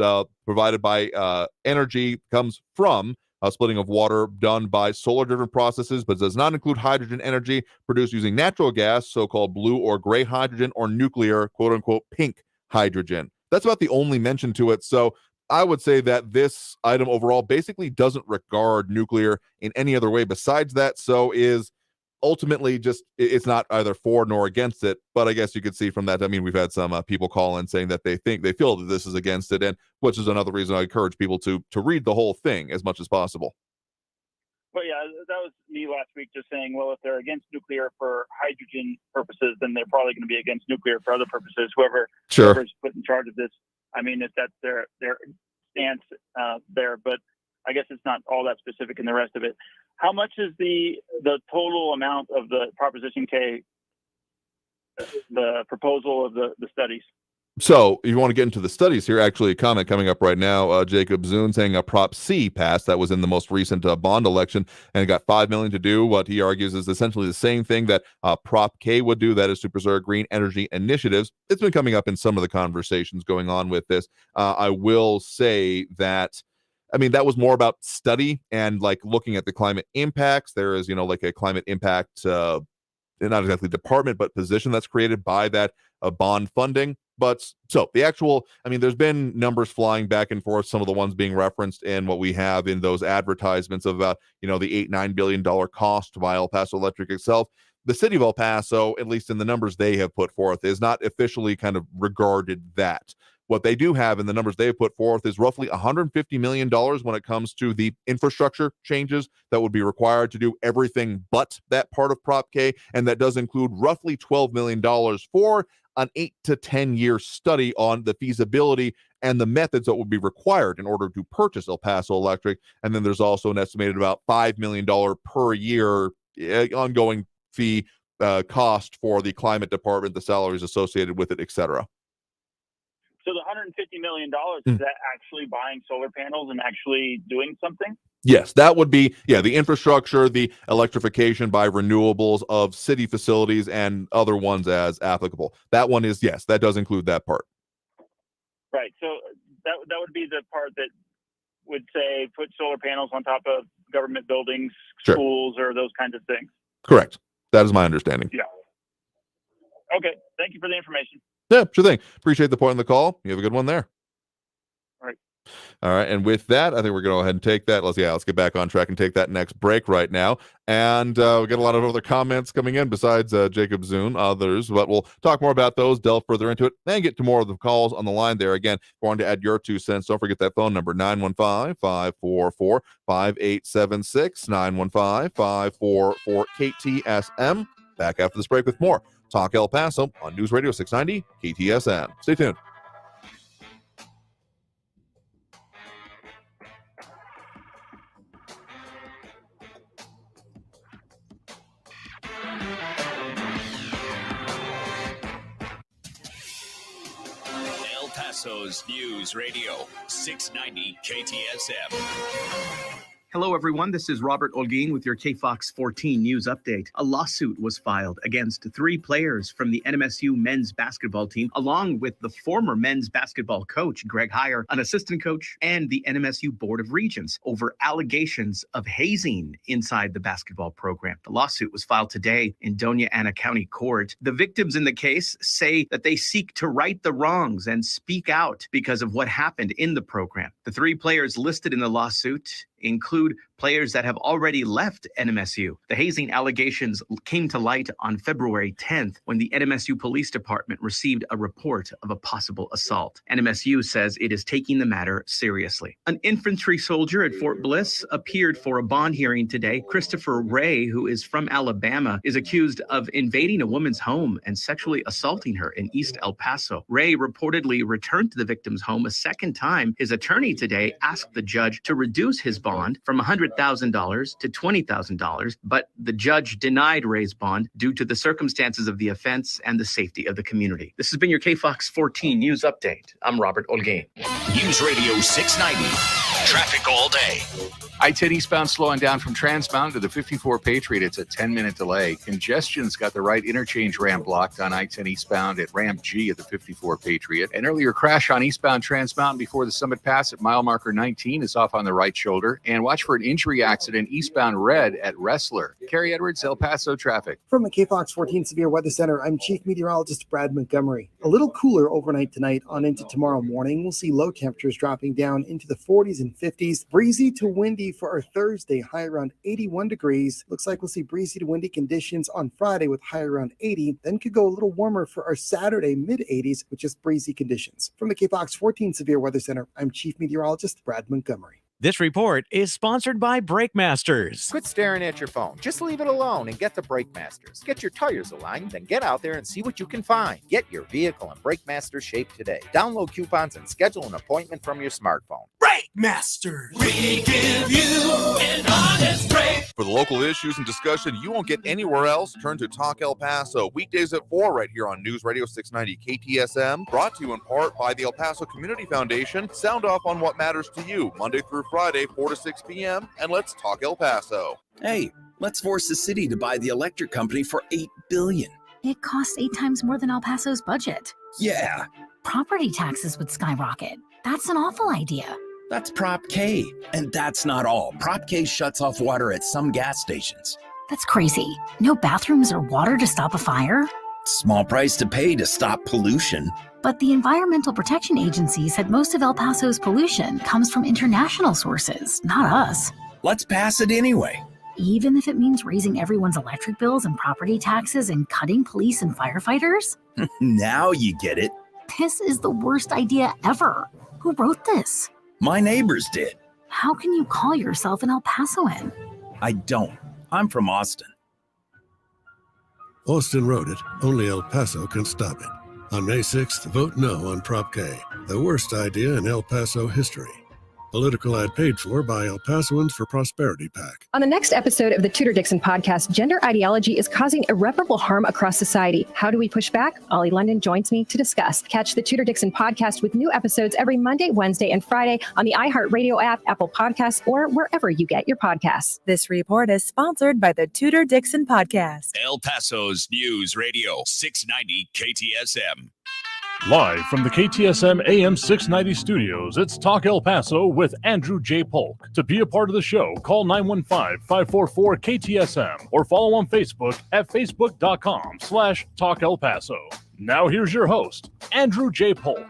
provided by energy comes from splitting of water done by solar-driven processes, but does not include hydrogen energy produced using natural gas, so-called blue or gray hydrogen, or nuclear, quote-unquote, pink hydrogen. That's about the only mention to it. So I would say that this item overall basically doesn't regard nuclear in any other way besides that, so is ultimately just, it's not either for nor against it. But I guess you could see from that, I mean, we've had some people call in saying that they feel that this is against it, and which is another reason I encourage people to read the whole thing as much as possible. But yeah, that was me last week just saying, well, if they're against nuclear for hydrogen purposes, then they're probably going to be against nuclear for other purposes. Whoever's put in charge of this, I mean, if that's their stance there, but I guess it's not all that specific in the rest of it. How much is the total amount of the Proposition K, the proposal of the studies? So if you want to get into the studies here, actually a comment coming up right now, Jacob Zune saying Prop C passed. That was in the most recent bond election, and it got $5 million to do what he argues is essentially the same thing that Prop K would do, that is to preserve green energy initiatives. It's been coming up in some of the conversations going on with this. I will say that, I mean, that was more about study and like looking at the climate impacts. There is, like a climate impact, not exactly department, but position that's created by that bond funding. But so the actual, I mean, there's been numbers flying back and forth, some of the ones being referenced in what we have in those advertisements of, the $8-9 billion cost by El Paso Electric itself. The city of El Paso, at least in the numbers they have put forth, is not officially kind of regarded that. What they do have in the numbers they have put forth is roughly $150 million when it comes to the infrastructure changes that would be required to do everything but that part of Prop K. And that does include roughly $12 million for an 8 to 10 year study on the feasibility and the methods that would be required in order to purchase El Paso Electric. And then there's also an estimated about $5 million per year ongoing fee cost for the climate department, the salaries associated with it, etc. So the $150 million, is that actually buying solar panels and actually doing something? Yes, that would be, the infrastructure, the electrification by renewables of city facilities and other ones as applicable. That one is, yes, that does include that part. Right. So that would be the part that would say put solar panels on top of government buildings, Sure. schools, or those kinds of things. Correct. That is my understanding. Yeah. Okay. Thank you for the information. Yeah, sure thing. Appreciate the point in the call. You have a good one there. All right, and with that, I think we're going to go ahead and take that. Let's get back on track and take that next break right now. And we got a lot of other comments coming in besides Jacob Zune, others, but we'll talk more about those, delve further into it, and get to more of the calls on the line there. Again, if you want to add your 2 cents, don't forget that phone number, 915-544-5876, 915-544-KTSM. Back after this break with more Talk El Paso on News Radio 690 KTSM. Stay tuned. El Paso's News Radio 690 KTSM. Hello, everyone. This is Robert Olguin with your KFOX 14 news update. A lawsuit was filed against 3 players from the NMSU men's basketball team, along with the former men's basketball coach, Greg Heyer, an assistant coach, and the NMSU Board of Regents over allegations of hazing inside the basketball program. The lawsuit was filed today in Doña Ana County Court. The victims in the case say that they seek to right the wrongs and speak out because of what happened in the program. The 3 players listed in the lawsuit include players that have already left NMSU. The hazing allegations came to light on February 10th when the NMSU Police Department received a report of a possible assault. NMSU says it is taking the matter seriously. An infantry soldier at Fort Bliss appeared for a bond hearing today. Christopher Ray, who is from Alabama, is accused of invading a woman's home and sexually assaulting her in East El Paso. Ray reportedly returned to the victim's home a second time. His attorney today asked the judge to reduce his bond from $100,000 to $20,000, but the judge denied Ray's bond due to the circumstances of the offense and the safety of the community. This has been your KFOX 14 News Update. I'm Robert Olgain. News Radio 690. Traffic all day. I-10 eastbound slowing down from Transmountain to the 54 Patriot. It's a 10-minute delay. Congestion's got the right interchange ramp blocked on I-10 eastbound at ramp G at the 54 Patriot. An earlier crash on eastbound Transmountain before the Summit Pass at mile marker 19 is off on the right shoulder. And watch for an injury accident eastbound Red at Wrestler. Kerry Edwards, El Paso traffic. From the KFOX 14 Severe Weather Center, I'm Chief Meteorologist Brad Montgomery. A little cooler overnight tonight on into tomorrow morning. We'll see low temperatures dropping down into the 40s and 50s. Breezy to windy for our Thursday, high around 81 degrees. Looks like we'll see breezy to windy conditions on Friday with high around 80. Then could go a little warmer for our Saturday, mid 80s with just breezy conditions. From the KFOX 14 Severe Weather Center, I'm Chief Meteorologist Brad Montgomery. This report is sponsored by Brake Masters. Quit staring at your phone. Just leave it alone and get to Brake Masters. Get your tires aligned, then get out there and see what you can find. Get your vehicle in Brake Masters shape today. Download coupons and schedule an appointment from your smartphone. Brake Masters. We give you an honest break. For the local issues and discussion you won't get anywhere else, turn to Talk El Paso. Weekdays at 4 right here on News Radio 690 KTSM. Brought to you in part by the El Paso Community Foundation. Sound off on what matters to you. Monday through Friday, 4 to 6 p.m. And let's talk El Paso. Hey, let's force the city to buy the electric company for $8 billion. It costs 8 times more than El Paso's budget. Yeah. Property taxes would skyrocket. That's an awful idea. That's Prop K. And that's not all. Prop K shuts off water at some gas stations. That's crazy. No bathrooms or water to stop a fire? Small price to pay to stop pollution. But the Environmental Protection Agency said most of El Paso's pollution comes from international sources, not us. Let's pass it anyway. Even if it means raising everyone's electric bills and property taxes and cutting police and firefighters? Now you get it. This is the worst idea ever. Who wrote this? My neighbors did. How can you call yourself an El Pasoan? I don't. I'm from Austin. Austin wrote it. Only El Paso can stop it. On May 6th, vote no on Prop K, the worst idea in El Paso history. Political ad paid for by El Pasoans for Prosperity PAC. On the next episode of the Tudor Dixon podcast, gender ideology is causing irreparable harm across society. How do we push back? Ollie London joins me to discuss. Catch the Tudor Dixon podcast with new episodes every Monday, Wednesday, and Friday on the iHeartRadio app, Apple Podcasts, or wherever you get your podcasts. This report is sponsored by the Tudor Dixon podcast. El Paso's News Radio 690 KTSM. Live from the KTSM AM 690 studios, it's Talk El Paso with Andrew J. Polk. To be a part of the show, call 915-544-KTSM or follow on Facebook at facebook.com/Talk El Paso. Now here's your host, Andrew J. Polk.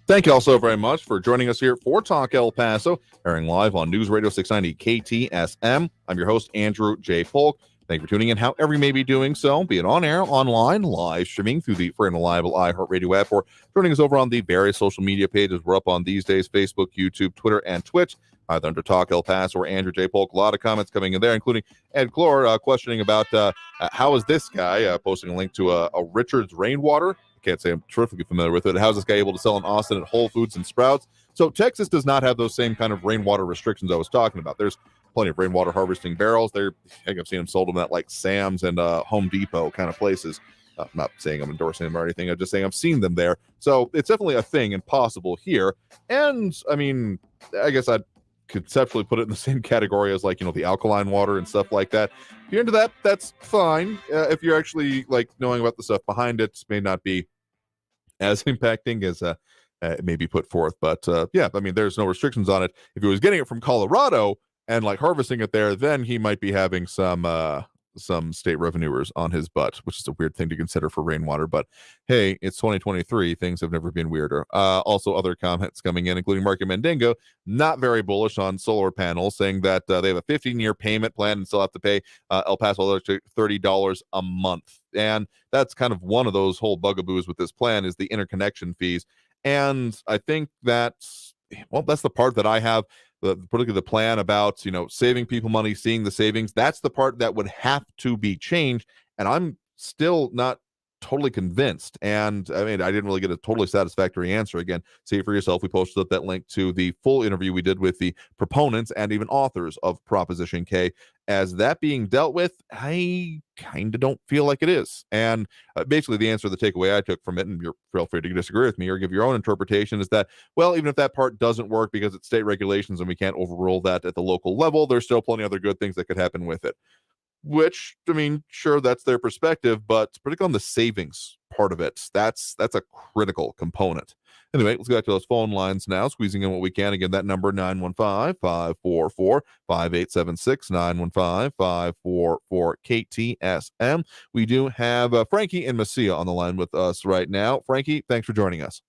Thank you all so very much for joining us here for Talk El Paso, airing live on News Radio 690 KTSM. I'm your host, Andrew J. Polk. Thank you for tuning in, however you may be doing so, be it on air, online, live streaming through the free and reliable iHeartRadio app, or joining us over on the various social media pages we're up on these days, Facebook, YouTube, Twitter, and Twitch, either under Talk El Paso or Andrew J. Polk. A lot of comments coming in there, including Ed Clore questioning about how is this guy, posting a link to a Richard's Rainwater. I can't say I'm terrifically familiar with it. How is this guy able to sell in Austin at Whole Foods and Sprouts? So Texas does not have those same kind of rainwater restrictions I was talking about. There's plenty of rainwater harvesting barrels. I think I've seen them sold them at like Sam's and Home Depot kind of places. I'm not saying I'm endorsing them or anything. I'm just saying I've seen them there. So it's definitely a thing and possible here. And I mean, I guess I'd conceptually put it in the same category as like, the alkaline water and stuff like that. If you're into that, that's fine. If you're actually like knowing about the stuff behind it, may not be as impacting as it may be put forth. But yeah, I mean, there's no restrictions on it. If he was getting it from Colorado and like harvesting it there, then he might be having some some state revenuers on his butt, which is a weird thing to consider for rainwater. But hey, it's 2023. Things have never been weirder. Also, other comments coming in, including Marky Mandingo, not very bullish on solar panels, saying that they have a 15-year payment plan and still have to pay El Paso Electric $30 a month. And that's kind of one of those whole bugaboos with this plan is the interconnection fees. And I think that's the part that I have, particularly the plan about, saving people money, seeing the savings. That's the part that would have to be changed. And I'm still not totally convinced. And I mean, I didn't really get a totally satisfactory answer. Again, see it for yourself. We posted up that link to the full interview we did with the proponents and even authors of Proposition K. As that being dealt with, I kind of don't feel like it is. And basically the answer, the takeaway I took from it, and you're feel free to disagree with me or give your own interpretation, is that, well, even if that part doesn't work because it's state regulations and we can't overrule that at the local level, there's still plenty of other good things that could happen with it. Which, I mean, sure, that's their perspective, but particularly on the savings part of it, that's a critical component. Anyway, let's go back to those phone lines now, squeezing in what we can. Again, that number, 915-544-5876, 915-544-KTSM. We do have Frankie and Messia on the line with us right now. Frankie, thanks for joining us.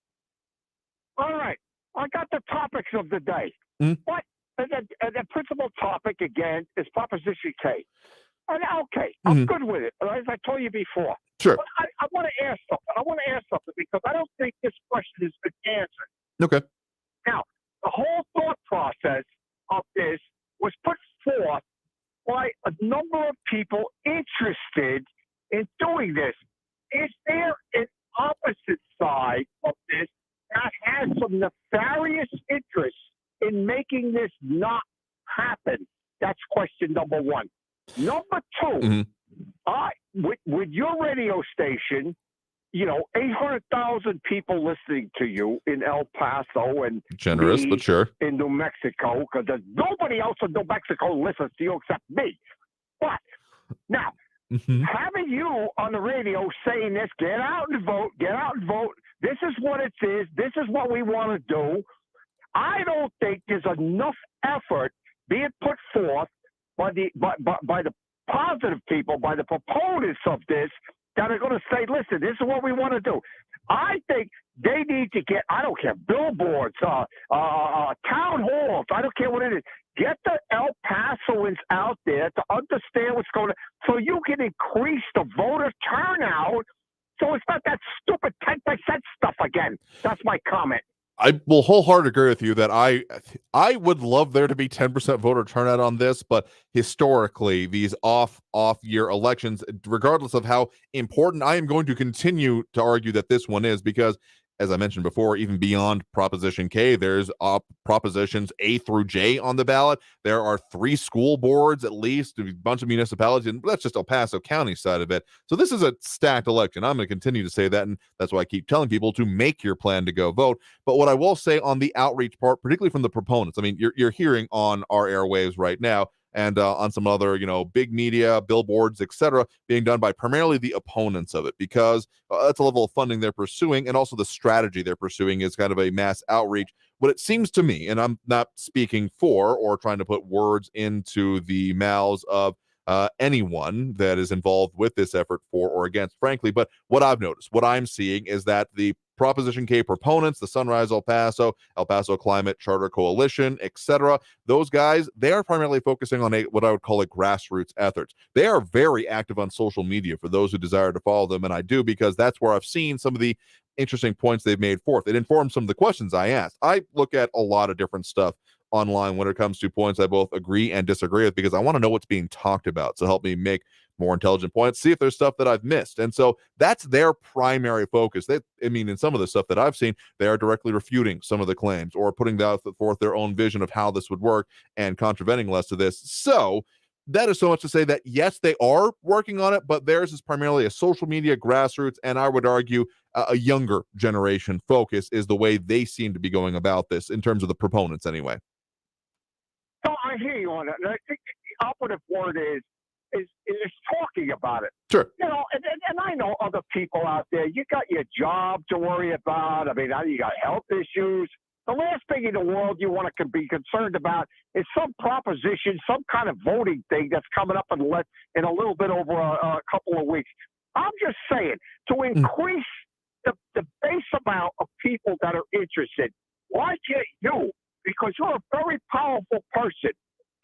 All right. I got the topics of the day. What? The principal topic, again, is Proposition K. And okay, I'm good with it, as I told you before. Sure. But I want to ask something. Because I don't think this question has been answered. Okay. Now, the whole thought process of this was put forth by a number of people interested in doing this. Is there an opposite side of this that has some nefarious interest in making this not happen? That's question number one. Number two, with your radio station, 800,000 people listening to you in El Paso and generous, but sure, in New Mexico, because there's nobody else in New Mexico listens to you except me. But now, having you on the radio saying this, get out and vote, this is what it is, this is what we want to do, I don't think there's enough effort being put forth by the positive people, by the proponents of this, that are going to say, listen, this is what we want to do. I think they need to get, I don't care, billboards, town halls, I don't care what it is. Get the El Pasoans out there to understand what's going on so you can increase the voter turnout so it's not that stupid 10% stuff again. That's my comment. I will wholeheartedly agree with you that I would love there to be 10% voter turnout on this, but historically, these off-year elections, regardless of how important, I am going to continue to argue that this one is, because as I mentioned before, even beyond Proposition K, there's Propositions A through J on the ballot. There are 3 school boards, at least, a bunch of municipalities, and that's just El Paso County side of it. So this is a stacked election. I'm going to continue to say that, and that's why I keep telling people to make your plan to go vote. But what I will say on the outreach part, particularly from the proponents, I mean, you're hearing on our airwaves right now, and on some other, big media, billboards, etc., being done by primarily the opponents of it, because that's a level of funding they're pursuing, and also the strategy they're pursuing is kind of a mass outreach. What it seems to me, and I'm not speaking for or trying to put words into the mouths of anyone that is involved with this effort for or against, frankly, but what I've noticed, what I'm seeing is that the Proposition K proponents, the Sunrise El Paso Climate Charter Coalition, etc., those guys, they are primarily focusing on what I would call a grassroots efforts. They are very active on social media for those who desire to follow them, and I do, because that's where I've seen some of the interesting points they've made forth. It informs some of the questions I asked. I look at a lot of different stuff online when it comes to points I both agree and disagree with, because I want to know what's being talked about to help me make more intelligent points, see if there's stuff that I've missed. And so that's their primary focus. In some of the stuff that I've seen, they are directly refuting some of the claims or putting forth their own vision of how this would work and contravening less of this. So that is so much to say that, yes, they are working on it, but theirs is primarily a social media grassroots, and I would argue a younger generation focus is the way they seem to be going about this in terms of the proponents anyway. So I hear you on that. And I think the operative word is talking about it. Sure. And I know other people out there. You got your job to worry about. I mean, you got health issues. the last thing in the world you want to be concerned about is some proposition, some kind of voting thing that's coming up in a little bit over a couple of weeks. I'm just saying, to increase the base amount of people that are interested, why can't you, because you're a very powerful person,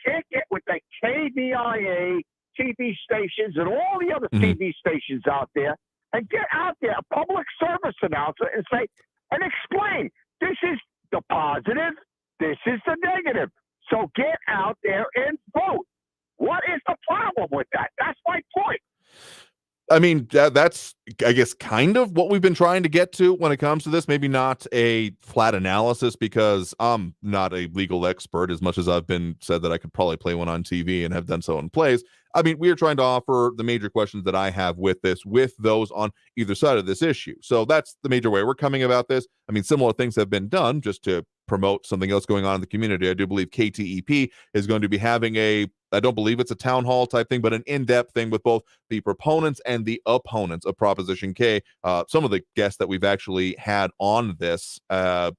can't get with the KVIA TV stations and all the other TV stations out there and get out there, a public service announcer, and say, and explain, this is the positive, this is the negative. So get out there and vote. What is the problem with that? That's my point. I mean, that's, I guess, kind of what we've been trying to get to when it comes to this. Maybe not a flat analysis, because I'm not a legal expert, as much as I've been said that I could probably play one on TV and have done so in plays. I mean, we are trying to offer the major questions that I have with this, with those on either side of this issue. So that's the major way we're coming about this. I mean, similar things have been done just to promote something else going on in the community. I do believe KTEP is going to be having I don't believe it's a town hall type thing, but an in-depth thing with both the proponents and the opponents of Proposition K. Some of the guests that we've actually had on this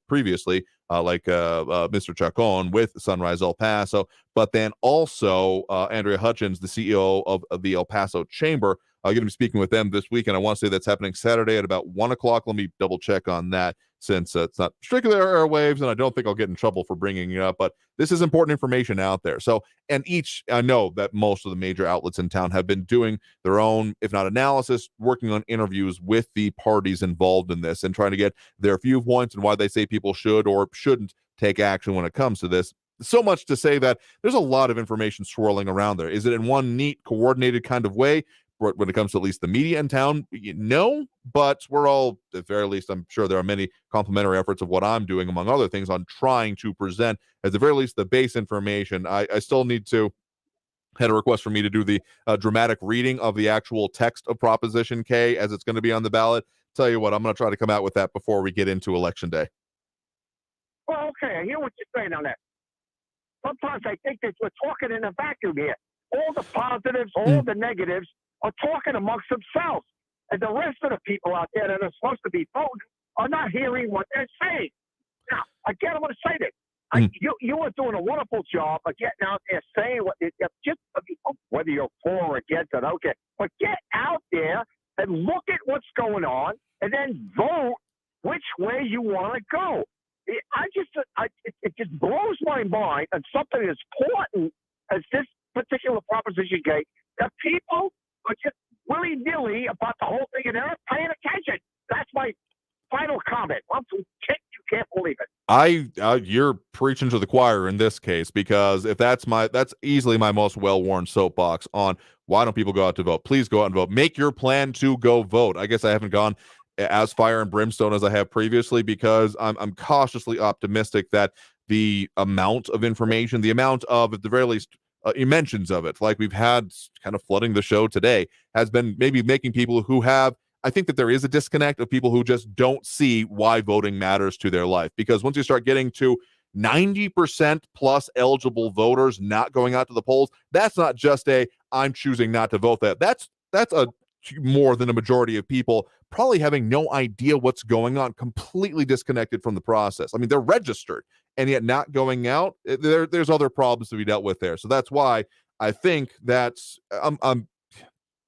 previously, like Mr. Chacon with Sunrise El Paso, but then also Andrea Hutchins, the CEO of the El Paso Chamber. I'm going to be speaking with them this week, and I want to say that's happening Saturday at about 1 o'clock. Let me double check on that, since it's not strictly airwaves, and I don't think I'll get in trouble for bringing it up, but this is important information out there. So, and I know that most of the major outlets in town have been doing their own, if not analysis, working on interviews with the parties involved in this and trying to get their viewpoints and why they say people should or shouldn't take action when it comes to this. So much to say that there's a lot of information swirling around there. Is it in one neat, coordinated kind of way? When it comes to at least the media in town, no, but we're all, at the very least, I'm sure there are many complementary efforts of what I'm doing, among other things, on trying to present, at the very least, the base information. I still need to, had a request for me to do the dramatic reading of the actual text of Proposition K as it's going to be on the ballot. Tell you what, I'm going to try to come out with that before we get into Election Day. Well, okay, I hear what you're saying on that. Sometimes I think that we're talking in a vacuum here. All the positives, all the negatives are talking amongst themselves. And the rest of the people out there that are supposed to be voting are not hearing what they're saying. Now, again, I'm going to say this. You are doing a wonderful job of getting out there saying whether you're for or against it, okay. But get out there and look at what's going on and then vote which way you want to go. It just blows my mind on something as important as this particular Proposition K that people are just willy-nilly about the whole thing and they're not paying attention. That's my final comment. You can't believe it. You're preaching to the choir in this case, because if that's easily my most well-worn soapbox on why don't people go out to vote. Please go out and vote. Make your plan to go vote. I guess I haven't gone as fire and brimstone as I have previously, because I'm cautiously optimistic that the amount of information, the amount of, at the very least, mentions of it, like we've had kind of flooding the show today, has been maybe making people who have, I think that there is a disconnect of people who just don't see why voting matters to their life. Because once you start getting to 90% plus eligible voters not going out to the polls, that's not just I'm choosing not to vote. That's a more than a majority of people probably having no idea what's going on, completely disconnected from the process. I mean, they're registered and yet not going out. There's other problems to be dealt with there. So that's why I think that's I'm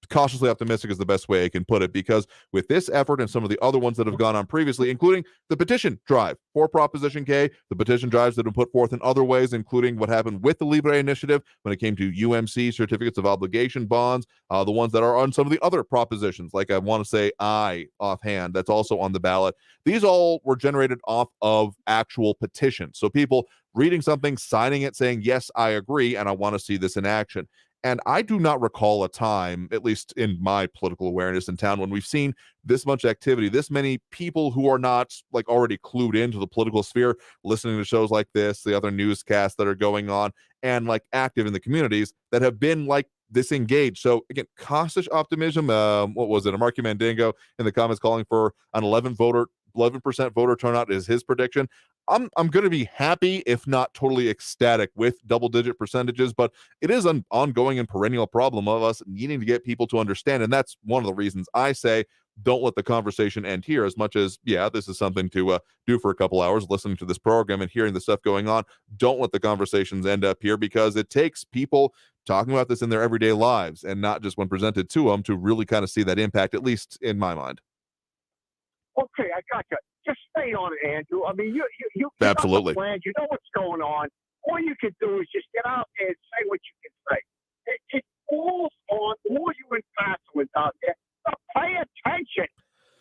cautiously optimistic is the best way I can put it, because with this effort and some of the other ones that have gone on previously, including the petition drive for Proposition K, the petition drives that have been put forth in other ways, including what happened with the Libre Initiative when it came to UMC certificates of obligation bonds, the ones that are on some of the other propositions, like I want to say offhand, that's also on the ballot. These all were generated off of actual petitions. So people reading something, signing it, saying, yes, I agree, and I want to see this in action. And I do not recall a time, at least in my political awareness in town, when we've seen this much activity, this many people who are not like already clued into the political sphere, listening to shows like this, the other newscasts that are going on, and like active in the communities that have been like disengaged. So again, cautious optimism. What was it? A Marky Mandingo in the comments calling for an 11% voter turnout is his prediction. I'm going to be happy, if not totally ecstatic, with double-digit percentages, but it is an ongoing and perennial problem of us needing to get people to understand, and that's one of the reasons I say don't let the conversation end here. As much as, yeah, this is something to do for a couple hours, listening to this program and hearing the stuff going on. Don't let the conversations end up here, because it takes people talking about this in their everyday lives and not just when presented to them to really kind of see that impact, at least in my mind. Okay, I got you. Just stay on it, Andrew. I mean, you Absolutely. got the plan. You know what's going on. All you can do is just get out there and say what you can say. It falls on all you infatuates out there. So pay attention.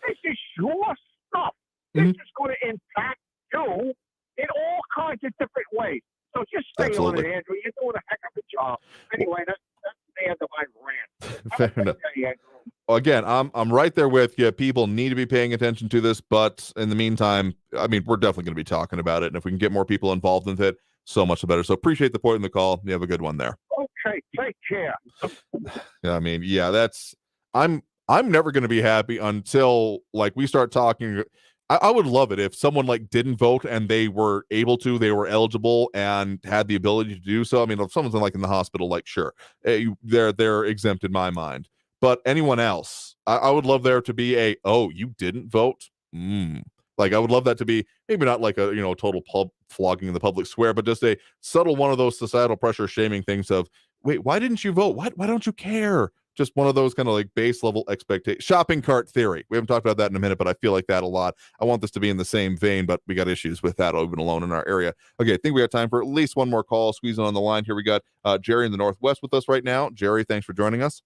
This is your stuff. This is going to impact you in all kinds of different ways. So just stay on it, Andrew. You're doing a heck of a job. Anyway, that's the end of my rant. Fair enough. Again, I'm right there with you. People need to be paying attention to this, but in the meantime, I mean, we're definitely going to be talking about it, and if we can get more people involved in it, so much the better. So appreciate the point in the call. You have a good one there. Okay, take care. I mean, yeah, I'm never going to be happy until like we start talking. I would love it if someone like didn't vote and they were able to, they were eligible and had the ability to do so. I mean, if someone's like in the hospital, like sure, they're exempt in my mind. But anyone else, I would love there to be oh, you didn't vote? Like, I would love that to be maybe not like a, total flogging in the public square, but just a subtle one of those societal pressure shaming things of, wait, why didn't you vote? Why don't you care? Just one of those kind of like base level expectation. Shopping cart theory. We haven't talked about that in a minute, but I feel like that a lot. I want this to be in the same vein, but we got issues with that even alone in our area. Okay, I think we got time for at least one more call. Squeezing on the line here. We got Jerry in the Northwest with us right now. Jerry, thanks for joining us.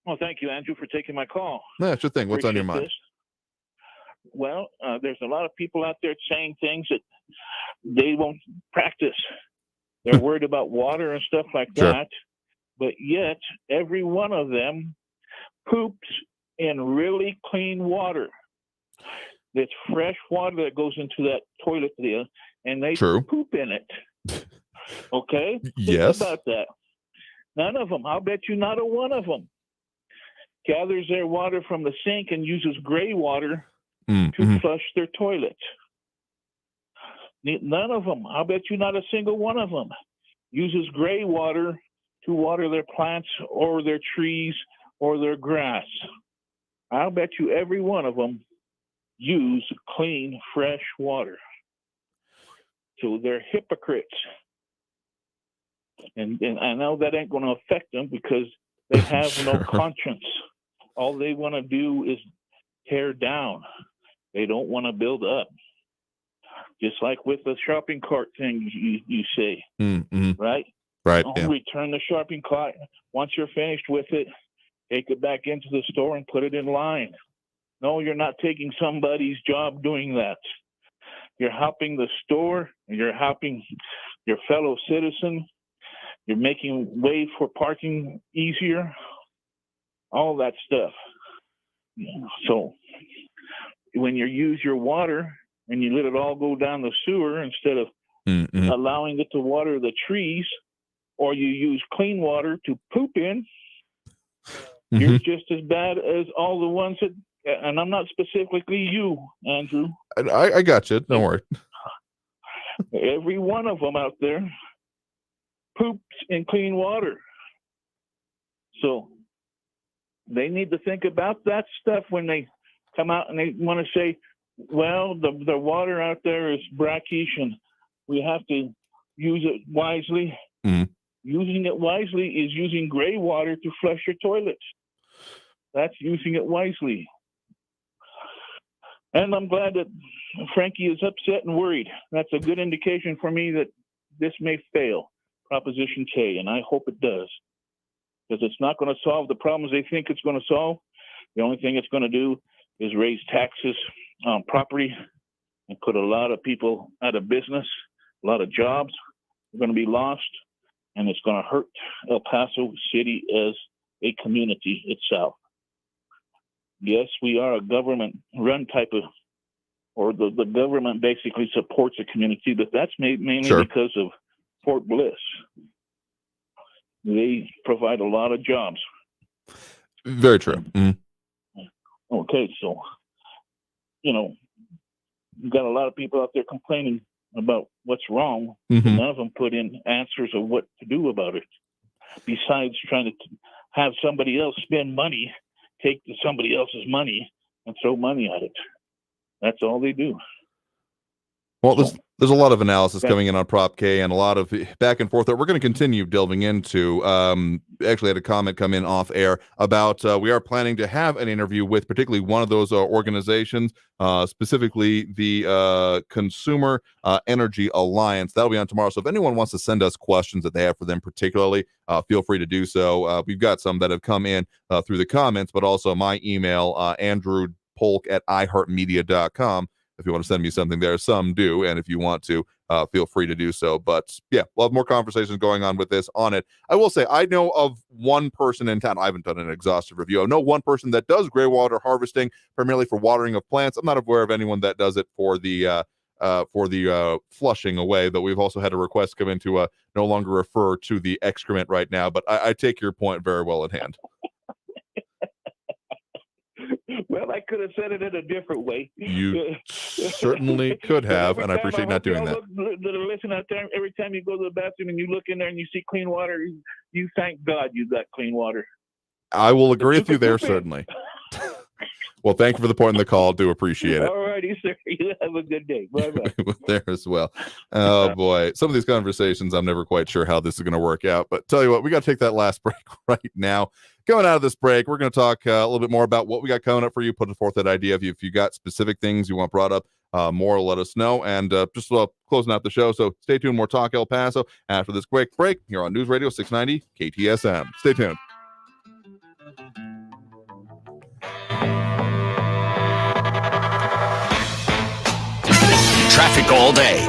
Well, thank you, Andrew, for taking my call. Yeah, sure thing. What's on your mind? This. Well, there's a lot of people out there saying things that they won't practice. They're worried about water and stuff like that, but yet every one of them poops in really clean water. It's fresh water that goes into that toilet there, and they poop in it. Okay? Yes. Think about that. None of them. I'll bet you not a one of them gathers their water from the sink and uses gray water to flush their toilet. None of them. I'll bet you not a single one of them uses gray water to water their plants or their trees or their grass. I'll bet you every one of them use clean, fresh water. So they're hypocrites. And I know that ain't going to affect them because they have no conscience. All they want to do is tear down. They don't want to build up. Just like with the shopping cart thing you say, right? Right. Don't return the shopping cart. Once you're finished with it, take it back into the store and put it in line. No, you're not taking somebody's job doing that. You're helping the store, and you're helping your fellow citizen. You're making way for parking easier. All that stuff. So when you use your water and you let it all go down the sewer instead of allowing it to water the trees, or you use clean water to poop in, you're just as bad as all the ones that, and I'm not specifically you, Andrew. I got you. Don't worry. Every one of them out there poops in clean water. So they need to think about that stuff when they come out and they want to say, well, the water out there is brackish and we have to use it wisely. Using it wisely is using gray water to flush your toilets. That's using it wisely. And I'm glad that Frankie is upset and worried. That's a good indication for me that this may fail, Proposition K, and I hope it does. Because it's not going to solve the problems they think it's going to solve. The only thing it's going to do is raise taxes on property and put a lot of people out of business. A lot of jobs are going to be lost, and it's going to hurt El Paso City as a community itself. Yes, we are a government-run type of, or the government basically supports the community, but that's mainly because of Fort Bliss. They provide a lot of jobs. Very true. Okay, so, you've got a lot of people out there complaining about what's wrong. None of them put in answers of what to do about it. Besides trying to have somebody else spend money take somebody else's money and throw money at it. That's all they do. Well, there's a lot of analysis coming in on Prop K and a lot of back and forth that we're going to continue delving into. Actually had a comment come in off air about we are planning to have an interview with particularly one of those organizations, specifically the Consumer Energy Alliance. That'll be on tomorrow. So if anyone wants to send us questions that they have for them particularly, feel free to do so. We've got some that have come in through the comments, but also my email, andrewpolk@iheartmedia.com. If you want to send me something there, some do. And if you want to, feel free to do so. But yeah, we'll have more conversations going on with this on it. I will say, I know of one person in town. I haven't done an exhaustive review. I know one person that does gray water harvesting, primarily for watering of plants. I'm not aware of anyone that does it for the flushing away, though we've also had a request come in to no longer refer to the excrement right now. But I take your point very well in hand. Well, I could have said it in a different way. You certainly could have, and I appreciate not doing that. Listen out there, every time you go to the bathroom and you look in there and you see clean water, you thank God you got clean water. I will agree with you there, certainly. Well, thank you for the point in the call. Do appreciate it. All righty, sir. You have a good day. Bye-bye. There as well. Oh, boy. Some of these conversations, I'm never quite sure how this is going to work out. But tell you what, we got to take that last break right now. Coming out of this break, we're going to talk a little bit more about what we got coming up for you. Put forth that idea. If you got specific things you want brought up, more, let us know. And just closing out the show. So stay tuned. More Talk El Paso after this quick break here on News Radio 690 KTSM. Stay tuned. Traffic all day.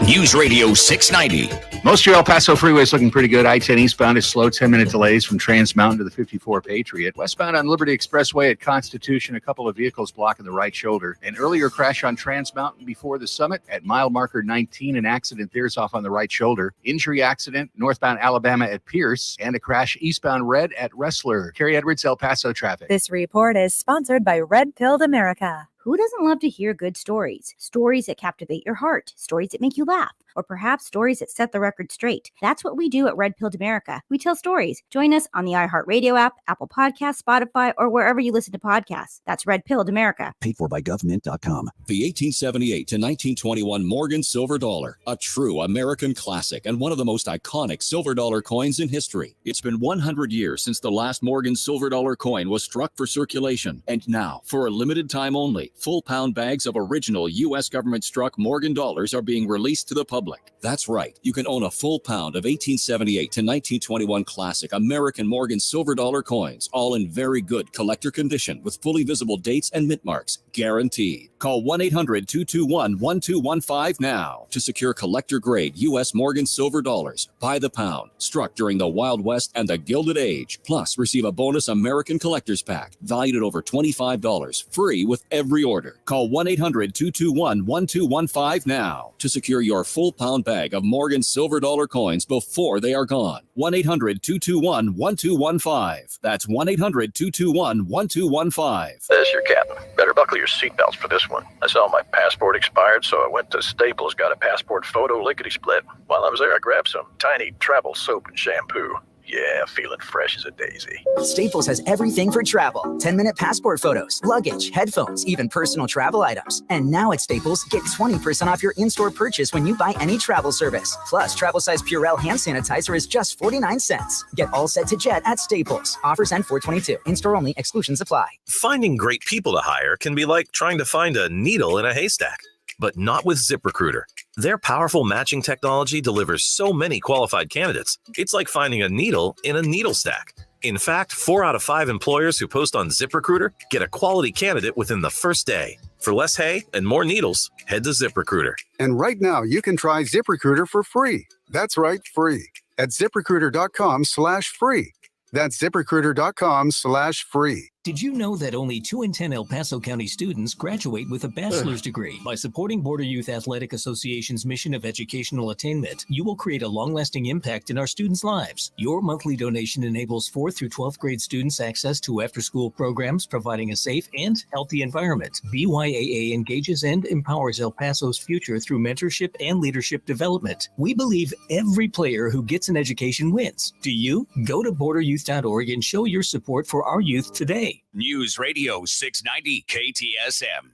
News Radio 690. Most of your El Paso freeway is looking pretty good. I-10 eastbound is slow, 10-minute delays from Trans Mountain to the 54 Patriot. Westbound on Liberty Expressway at Constitution, a couple of vehicles blocking the right shoulder. An earlier crash on Trans Mountain before the summit at mile marker 19. An accident there's off on the right shoulder. Injury accident northbound Alabama at Pierce. And a crash eastbound Red at Wrestler. Carrie Edwards, El Paso traffic. This report is sponsored by Red Pilled America. Who doesn't love to hear good stories? Stories that captivate your heart, stories that make you laugh, or perhaps stories that set the record straight. That's what we do at Red Pilled America. We tell stories. Join us on the iHeartRadio app, Apple Podcasts, Spotify, or wherever you listen to podcasts. That's Red Pilled America. Paid for by government.com. The 1878 to 1921 Morgan silver dollar, a true American classic and one of the most iconic silver dollar coins in history. It's been 100 years since the last Morgan silver dollar coin was struck for circulation. And now, for a limited time only, full pound bags of original U.S. government struck Morgan dollars are being released to the public. That's right. You can own a full pound of 1878 to 1921 classic American Morgan silver dollar coins, all in very good collector condition with fully visible dates and mint marks, guaranteed. Call 1-800-221-1215 now to secure collector grade U.S. Morgan silver dollars by the pound, struck during the Wild West and the Gilded Age. Plus, receive a bonus American collector's pack valued at over $25, free with every order. Call 1-800-221-1215 now to secure your full pound bag of Morgan silver dollar coins before they are gone. 1-800-221-1215. That's 1-800-221-1215. There's your captain. Better buckle your seatbelts for this one. I saw my passport expired, so I went to Staples, got a passport photo lickety-split. While I was there, I grabbed some tiny travel soap and shampoo. Yeah, feeling fresh as a daisy. Staples has everything for travel. 10-minute passport photos, luggage, headphones, even personal travel items. And now at Staples, get 20% off your in-store purchase when you buy any travel service. Plus, travel size Purell hand sanitizer is just 49 cents. Get all set to jet at Staples. Offers end 4/22. In-store only. Exclusions apply. Finding great people to hire can be like trying to find a needle in a haystack. But not with ZipRecruiter. Their powerful matching technology delivers so many qualified candidates, it's like finding a needle in a needle stack. In fact, 4 out of 5 employers who post on ZipRecruiter get a quality candidate within the first day. For less hay and more needles, head to ZipRecruiter. And right now, you can try ZipRecruiter for free. That's right, free. At ZipRecruiter.com/free. That's ZipRecruiter.com/free. Did you know that only 2 in 10 El Paso County students graduate with a bachelor's degree? By supporting Border Youth Athletic Association's mission of educational attainment, you will create a long-lasting impact in our students' lives. Your monthly donation enables 4th through 12th grade students access to after-school programs, providing a safe and healthy environment. BYAA engages and empowers El Paso's future through mentorship and leadership development. We believe every player who gets an education wins. Do you? Go to borderyouth.org and show your support for our youth today. day. News Radio 690 KTSM.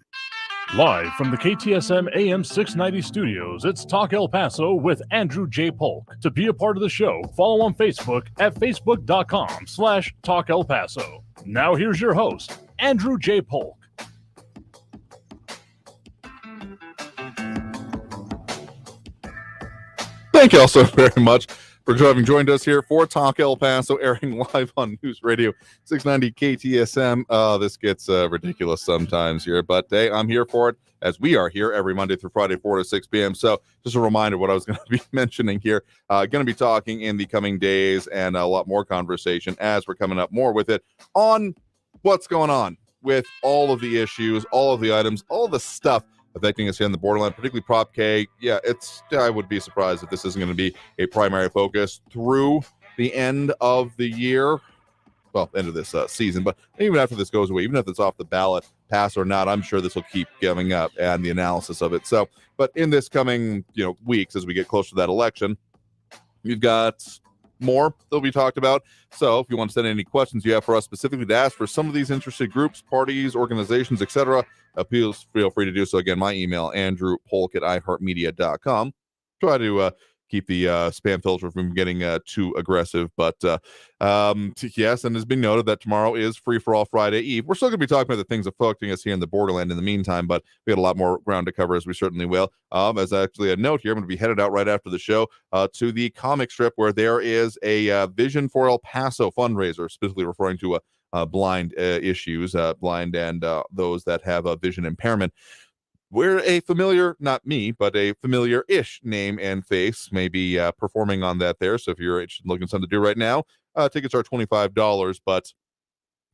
Live from the KTSM AM 690 studios, it's Talk El Paso with Andrew J. Polk. To be a part of the show, follow on Facebook at facebook.com/Talk El Paso. Now here's your host, Andrew J. Polk. Thank you all so very much for having joined us here for Talk El Paso, airing live on News Radio 690 KTSM. This gets ridiculous sometimes here, but hey, I'm here for it, as we are here every Monday through Friday, 4 to 6 p.m. So just a reminder what I was going to be mentioning here. Going to be talking in the coming days and a lot more conversation as we're coming up more with it on what's going on with all of the issues, all of the items, all the stuff affecting us here in the borderland, particularly Prop K. Yeah, I would be surprised if this isn't going to be a primary focus through the end of the year. Well, end of this season, but even after this goes away, even if it's off the ballot, pass or not, I'm sure this will keep giving up and the analysis of it. So, but in this coming, weeks, as we get closer to that election, we've got more that'll be talked about. So if you want to send any questions you have for us specifically to ask for some of these interested groups, parties, organizations, etc., feel free to do so. Again, my email, andrewpolk@iheartmedia.com. Try to keep the spam filter from getting too aggressive. But yes, and it's been noted that tomorrow is Free for All Friday Eve. We're still going to be talking about the things affecting us here in the borderland in the meantime, but we got a lot more ground to cover, as we certainly will. As actually a note here, I'm going to be headed out right after the show to the comic strip where there is a Vision for El Paso fundraiser, specifically referring to blind issues, blind and those that have a vision impairment. Where a familiar, not me, but a familiar-ish name and face may be performing on that there. So if you're interested in looking at something to do right now, tickets are $25, but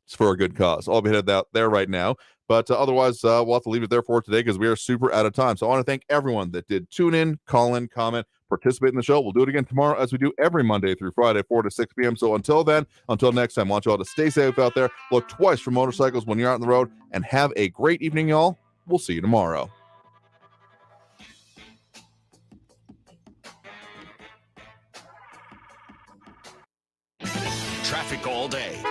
it's for a good cause. I'll be headed out there right now. But otherwise, we'll have to leave it there for today because we are super out of time. So I want to thank everyone that did tune in, call in, comment, participate in the show. We'll do it again tomorrow, as we do every Monday through Friday, 4 to 6 p.m. So until then, until next time, I want you all to stay safe out there. Look twice for motorcycles when you're out on the road, and have a great evening, y'all. We'll see you tomorrow. Traffic all day.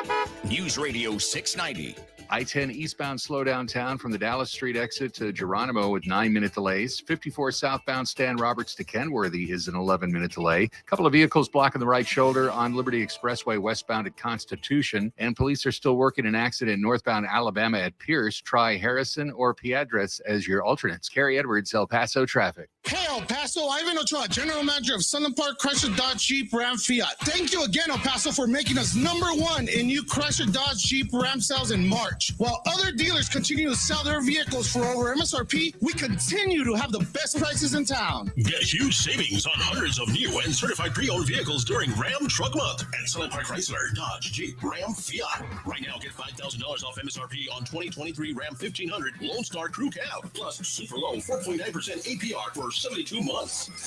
News Radio 690. I-10 eastbound slow downtown from the Dallas Street exit to Geronimo with 9-minute delays. 54 southbound Stan Roberts to Kenworthy is an 11-minute delay. A couple of vehicles blocking the right shoulder on Liberty Expressway westbound at Constitution. And police are still working an accident northbound Alabama at Pierce. Try Harrison or Piedras as your alternates. Carrie Edwards, El Paso traffic. Hey, El Paso, Ivan Ochoa, General Manager of Sunland Park Chrysler Dodge Jeep Ram Fiat. Thank you again, El Paso, for making us #1 in new Chrysler Dodge Jeep Ram sales in March. While other dealers continue to sell their vehicles for over MSRP, we continue to have the best prices in town. Get huge savings on hundreds of new and certified pre-owned vehicles during Ram Truck Month at Sunland Park Chrysler Dodge Jeep Ram Fiat. Right now, get $5,000 off MSRP on 2023 Ram 1500 Lone Star Crew Cab, plus super low 4.9% APR for 72 months. Get